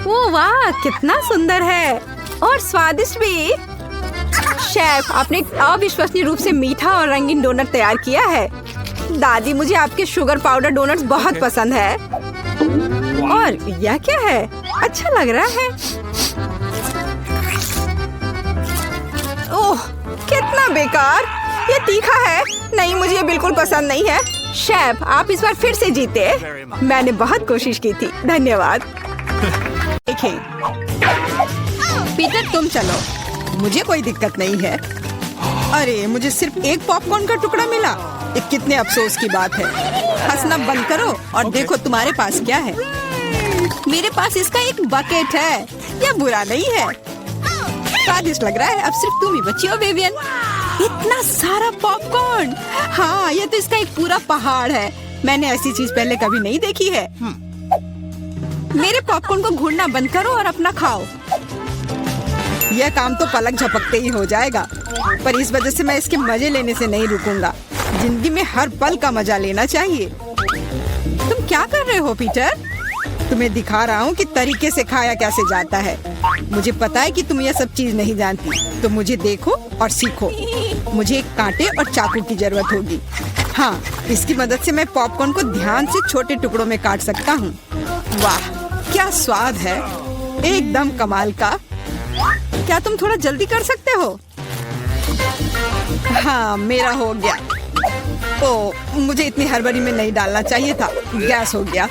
ओ वाह, कितना सुंदर है और स्वादिष्ट भी। शेफ, आपने एक अविश्वसनीय रूप से मीठा और रंगीन डोनट तैयार किया है। दादी, मुझे आपके शुगर पाउडर डोनट्स बहुत पसंद है। और यह क्या है? अच्छा लग रहा है। ओह, कितना बेकार। ये तीखा है। नहीं, मुझे ये बिल्कुल पसंद नहीं है। शेफ, आप इस बार फिर से जीते। मैंने बहुत कोशिश की थी। धन्यवाद।
देखें, पीटर तुम चलो, मुझे कोई दिक्कत नहीं है। अरे, मुझे सिर्फ एक पॉपकॉर्न का टुकड़ा मिला। ये कितने अफसोस की बात है। हंसना बंद करो और देखो तुम्हारे पास क्या है। मेरे पास इसका एक बकेट है। यह बुरा नहीं है, स्वादिष्ट लग रहा है। अब सिर्फ तुम ही बची हो विवियन। इतना सारा पॉपकॉर्न। हाँ, ये तो इसका एक पूरा पहाड़ है। मैंने ऐसी चीज पहले कभी नहीं देखी है। मेरे पॉपकॉर्न को घूरना बंद करो और अपना खाओ। यह काम तो पलक झपकते ही हो जाएगा, पर इस वजह से मैं इसके मजे लेने से नहीं रुकूंगा। जिंदगी में हर पल का मजा लेना चाहिए। तुम क्या कर रहे हो पीटर? तुम्हें दिखा रहा हूँ कि तरीके से खाया कैसे जाता है। मुझे पता है कि तुम यह सब चीज नहीं जानती, तो मुझे देखो और सीखो। मुझे एक कांटे और चाकू की जरूरत होगी। हाँ, इसकी मदद से मैं पॉपकॉर्न को ध्यान से छोटे टुकड़ों में काट सकता हूँ। वाह, क्या स्वाद है, एकदम कमाल का। क्या तुम थोड़ा जल्दी कर सकते हो? हाँ, मेरा हो गया। ओ, मुझे इतनी हड़बड़ी में नहीं डालना चाहिए था। गैस हो गया।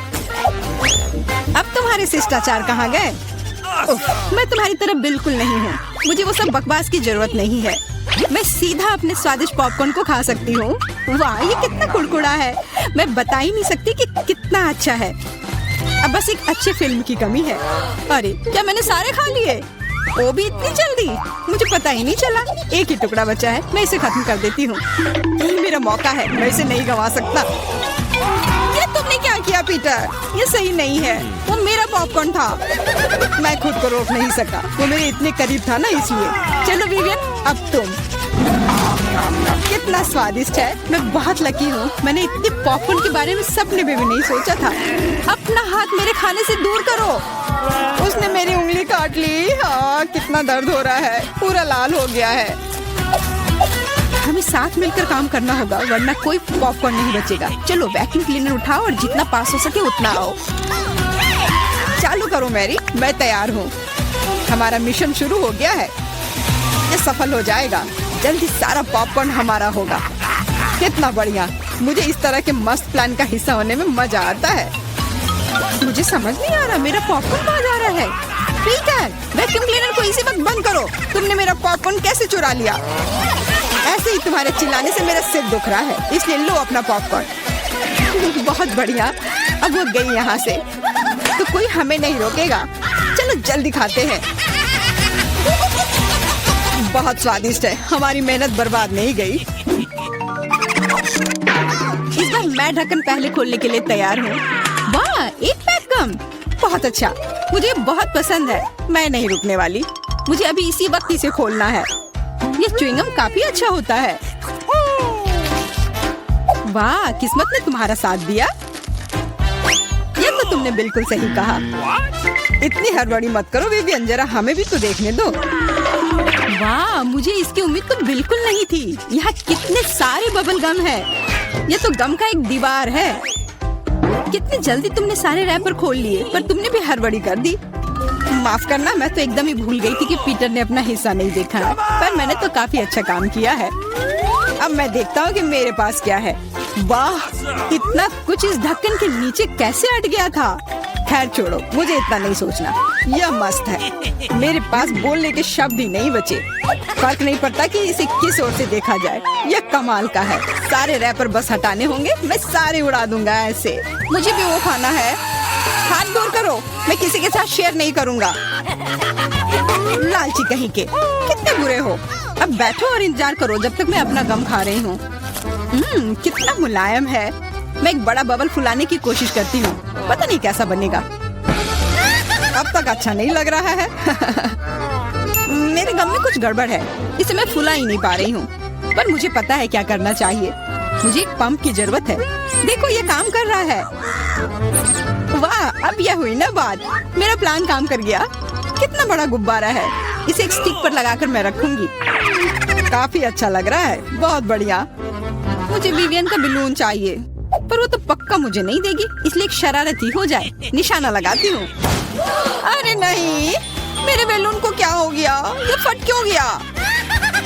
अब तुम्हारे शिष्टाचार कहाँ गए? मैं तुम्हारी तरह बिल्कुल नहीं हूँ। मुझे वो सब बकवास की जरूरत नहीं है। मैं सीधा अपने स्वादिष्ट पॉपकॉर्न को खा सकती हूँ। वाह, ये कितना कुड़कुड़ा है। मैं बता ही नहीं सकती कि कितना अच्छा है। अब बस एक अच्छे फिल्म की कमी है। अरे, क्या मैंने सारे खा लिए? वो भी इतनी जल्दी? मुझे पता ही नहीं चला। एक ही टुकड़ा बचा है, मैं इसे खत्म कर देती हूँ। ये मेरा मौका है, मैं इसे नहीं गंवा सकता। ये तुमने क्या किया पीटर? ये सही नहीं है। वो मेरा पॉपकॉर्न था। मैं खुद को रोक नहीं सका। वो मेरे इतने करीब था ना, इसलिए। चलो विवियन, अब तुम। कितना स्वादिष्ट है। मैं बहुत लकी हूँ। मैंने इतने पॉपकॉर्न के बारे में सपने में भी नहीं सोचा था। अपना हाथ मेरे खाने से दूर करो। उसने मेरी उंगली काट ली। हाँ, कितना दर्द हो रहा है। पूरा लाल हो गया है। हमें साथ मिलकर काम करना होगा, वरना कोई पॉपकॉर्न नहीं बचेगा। चलो वैक्यूम क्लीनर उठाओ और जितना पास हो सके उतना आओ। चालू करो मैरी, मैं तैयार हूँ। हमारा मिशन शुरू हो गया है। ये सफल हो जाएगा। जल्दी सारा पॉपकॉर्न हमारा होगा। कितना बढ़िया। मुझे इस तरह के मस्त प्लान का हिस्सा होने में मजा आता है। मुझे समझ नहीं आ रहा मेरा पॉपकॉर्न कहाँ जा रहा है। पीटर, वैक्यूम क्लीनर को इसी वक्त बंद करो। तुमने मेरा पॉपकॉर्न कैसे चुरा लिया? ऐसे ही तुम्हारे चिल्लाने से मेरा सिर दुख रहा है, इसलिए लो अपना पॉपकॉर्न। बहुत बढ़िया। अब वो गई यहाँ से, तो कोई हमें नहीं रोकेगा। चलो जल्दी खाते हैं। बहुत स्वादिष्ट है। हमारी मेहनत बर्बाद नहीं गई। इस बार मैं ढक्कन पहले खोलने के लिए तैयार हूँ। वाह, एक पैक कम। बहुत अच्छा, मुझे बहुत पसंद है। मैं नहीं रुकने वाली। मुझे अभी इसी वक्त इसे खोलना है। ये च्युइंगम काफी अच्छा होता है। वाह, किस्मत ने तुम्हारा साथ दिया। ये तो तुमने बिल्कुल सही कहा। इतनी हड़बड़ी मत करो विवियन, जरा हमें भी तो देखने दो। वाह, मुझे इसकी उम्मीद तो बिल्कुल नहीं थी। यहाँ कितने सारे बबल गम है। ये तो गम का एक दीवार है। कितनी जल्दी तुमने सारे रैपर खोल लिए, पर तुमने भी हड़बड़ी कर दी। माफ करना, मैं तो एकदम ही भूल गई थी कि पीटर ने अपना हिस्सा नहीं देखा है, पर मैंने तो काफी अच्छा काम किया है। अब मैं देखता हूँ कि मेरे पास क्या है। वाह, इतना कुछ इस ढक्कन के नीचे कैसे अट गया था। खैर छोड़ो, मुझे इतना नहीं सोचना। यह मस्त है। मेरे पास बोलने के शब्द ही नहीं बचे। फर्क नहीं पड़ता कि इसे किस ओर से देखा जाए, यह कमाल का है। सारे रैपर बस हटाने होंगे, मैं सारे उड़ा दूंगा ऐसे। मुझे भी वो खाना है। हाथ दूर करो, मैं किसी के साथ शेयर नहीं करूंगा। लालची कहीं के, कितने बुरे हो। अब बैठो और इंतजार करो जब तक मैं अपना गम खा रही हूँ। कितना मुलायम है। मैं एक बड़ा बबल फुलाने की कोशिश करती हूँ, पता नहीं कैसा बनेगा। अब तक अच्छा नहीं लग रहा है। मेरे गम में कुछ गड़बड़ है, इसे मैं फुला ही नहीं पा रही हूँ। पर मुझे पता है क्या करना चाहिए। मुझे एक पंप की जरूरत है। देखो, ये काम कर रहा है। वाह, अब यह हुई ना बात। मेरा प्लान काम कर गया। कितना बड़ा गुब्बारा है। इसे एक स्टिक पर लगाकर मैं रखूंगी। काफी अच्छा लग रहा है, बहुत बढ़िया। मुझे विवियन का बलून चाहिए, पर वो तो पक्का मुझे नहीं देगी, इसलिए एक शरारती हो जाए। निशाना लगाती हूँ। अरे नहीं, मेरे बैलून को क्या हो गया? ये फट क्यों गया?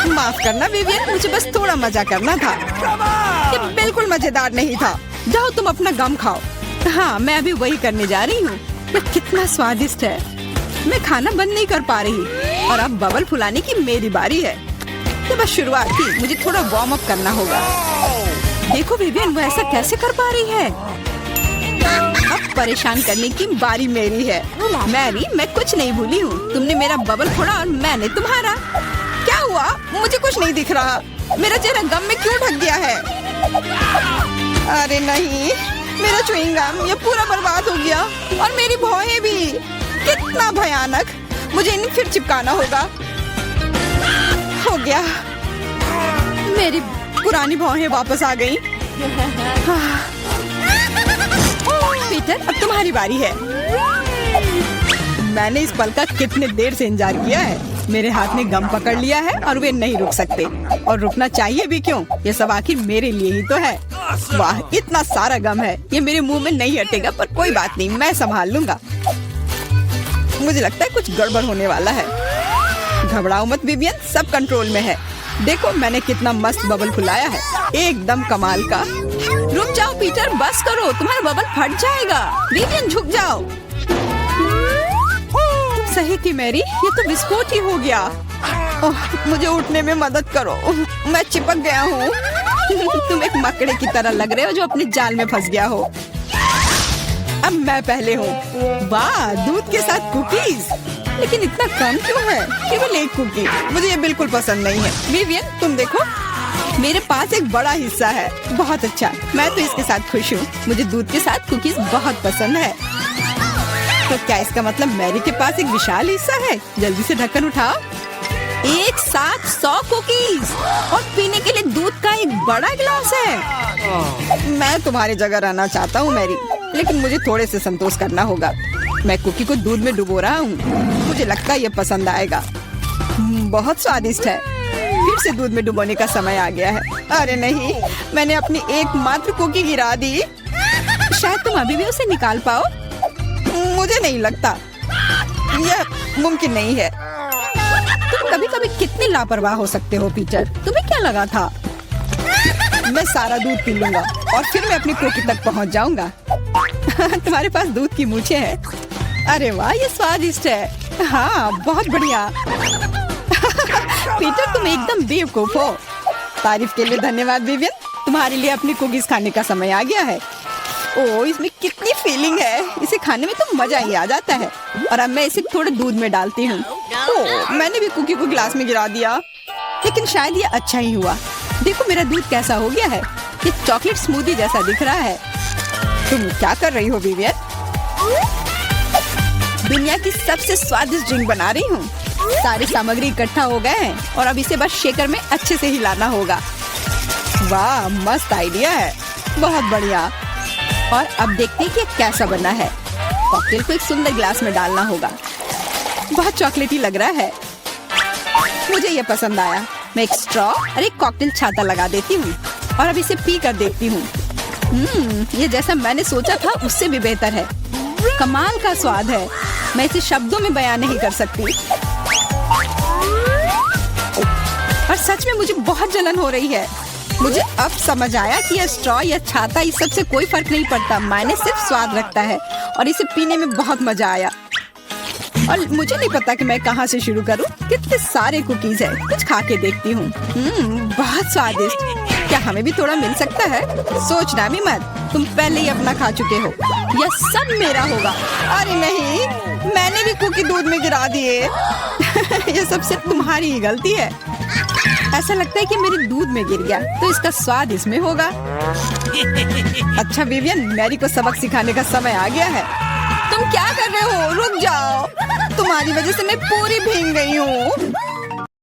माफ करना विवियन, मुझे बस थोड़ा मजा करना था। ये बिल्कुल मजेदार नहीं था। जाओ तुम अपना गम खाओ। हाँ, मैं अभी वही करने जा रही हूँ। कितना स्वादिष्ट है। मैं खाना बंद नहीं कर पा रही और अब बबल फुलाने की मेरी बारी है। ये बस शुरुआत थी, मुझे थोड़ा वार्म अप करना होगा। देखो विवियन, वो ऐसा कैसे कर पा रही है? अब परेशान करने की बारी मेरी है। मैरी, मैं कुछ नहीं भूली हूँ। तुमने मेरा बबल फोड़ा और मैंने तुम्हारा। क्या हुआ? मुझे कुछ नहीं दिख रहा। मेरा चेहरा गम में क्यों ढक गया है? अरे नहीं, मेरा च्युइंग गम ये पूरा बर्बाद हो गया और मेरी भौहें भी। कितना भयानक। मुझे इन्हें फिर चिपकाना होगा। हो गया, मेरी पुरानी भौहें वापस आ गई। पीटर, अब तुम्हारी बारी है। मैंने इस पल का कितने देर से इंतजार किया है। मेरे हाथ ने गम पकड़ लिया है और वे नहीं रुक सकते, और रुकना चाहिए भी क्यों? ये सब आखिर मेरे लिए ही तो है। वाह, इतना सारा गम है, ये मेरे मुंह में नहीं हटेगा, पर कोई बात नहीं, मैं संभाल लूंगा। मुझे लगता है कुछ गड़बड़ होने वाला है। घबराओ मत विवियन, सब कंट्रोल में है। देखो मैंने कितना मस्त बबल फुलाया है, एकदम कमाल का। रुक जाओ पीटर, बस करो, तुम्हारा बबल फट जाएगा। विवियन झुक जाओ। सही थी मैरी, ये तो विस्फोट ही हो गया। मुझे उठने में मदद करो, मैं चिपक गया हूँ। तुम एक मकड़े की तरह लग रहे हो जो अपने जाल में फंस गया हो। अब मैं पहले हूँ। वाह, दूध के साथ कुकीज, लेकिन इतना कम क्यों है? केवल एक कुकी। मुझे ये बिल्कुल पसंद नहीं है। विवियन, तुम देखो, मेरे पास एक बड़ा हिस्सा है। बहुत अच्छा, मैं तो इसके साथ खुश हूँ। मुझे दूध के साथ कुकीज बहुत पसंद है। तो क्या इसका मतलब मैरी के पास एक विशाल हिस्सा है? जल्दी से ढक्कन उठाओ। एक साथ 100 कुकीज और पीने के लिए दूध का एक बड़ा गिलास है। मैं तुम्हारी जगह रहना चाहता हूँ मैरी, लेकिन मुझे थोड़े से संतोष करना होगा। मैं कुकी को दूध में डुबो रहा हूँ। मुझे लगता है ये पसंद आएगा। बहुत स्वादिष्ट है। फिर से दूध में डुबोने का समय आ गया है। अरे नहीं, मैंने अपनी एकमात्र कुकी गिरा दी। शायद तुम अभी भी उसे निकाल पाओ। मुझे नहीं लगता, यह मुमकिन नहीं है। तुम कभी कभी कितने लापरवाह हो सकते हो पीटर। तुम्हें क्या लगा था? मैं सारा दूध पी लूंगा और फिर मैं अपनी कुकी तक पहुंच जाऊंगा। तुम्हारे पास दूध की मूछें हैं। अरे वाह, ये स्वादिष्ट है। हाँ, बहुत बढ़िया। पीटर, तुम एकदम बेवकूफ हो। तारीफ के लिए धन्यवाद विवियन। तुम्हारे लिए अपनी कुकीज खाने का समय आ गया है। ओह, इसमें कितनी फीलिंग है। इसे खाने में तो मजा ही आ जाता है। और अब मैं इसे थोड़े दूध में डालती हूँ। ओह, मैंने भी कुकी को गिलास में गिरा दिया, लेकिन शायद ये अच्छा ही हुआ। देखो मेरा दूध कैसा हो गया है। ये चॉकलेट स्मूदी जैसा दिख रहा है। तुम क्या कर रही हो विवियन? दुनिया की सबसे स्वादिष्ट ड्रिंक बना रही हूँ। सारी सामग्री इकट्ठा हो गए हैं और अब इसे बस शेकर में अच्छे से हिलाना होगा। वाह, मस्त आइडिया है, बहुत बढ़िया। और अब देखते हैं कि कैसा बना है। कॉकटेल को एक सुंदर ग्लास में डालना होगा। बहुत चॉकलेटी लग रहा है। मुझे ये पसंद आया। मैं एक स्ट्रॉ और एक कॉकटेल छाता लगा देती हूँ और अब इसे पी कर देखती हूँ। ये जैसा मैंने सोचा था उससे भी बेहतर है। कमाल का स्वाद है। मैं इसे शब्दों में बयान नहीं कर सकती। और सच में मुझे बहुत जलन हो रही है। मुझे अब समझ आया कि यह स्ट्रॉ या छाता इस सब से कोई फर्क नहीं पड़ता। मैंने सिर्फ स्वाद रखता है और इसे पीने में बहुत मजा आया। और मुझे नहीं पता कि मैं कहाँ से शुरू करूँ। कितने सारे कुकीज है, कुछ खा के देखती हूँ। बहुत स्वादिष्ट। क्या हमें भी थोड़ा मिल सकता है? सोचना भी मत, तुम पहले ही अपना खा चुके हो। यह सब मेरा होगा। अरे नहीं, मैंने भी कुकी दूध में गिरा दिए। यह सब सिर्फ तुम्हारी ही गलती है। ऐसा लगता है कि मेरे दूध में गिर गया, तो इसका स्वाद इसमें होगा। अच्छा विवियन, मैरी को सबक सिखाने का समय आ गया है। तुम क्या कर रहे हो? रुक जाओ, तुम्हारी वजह से मैं पूरी भीग गई हूँ।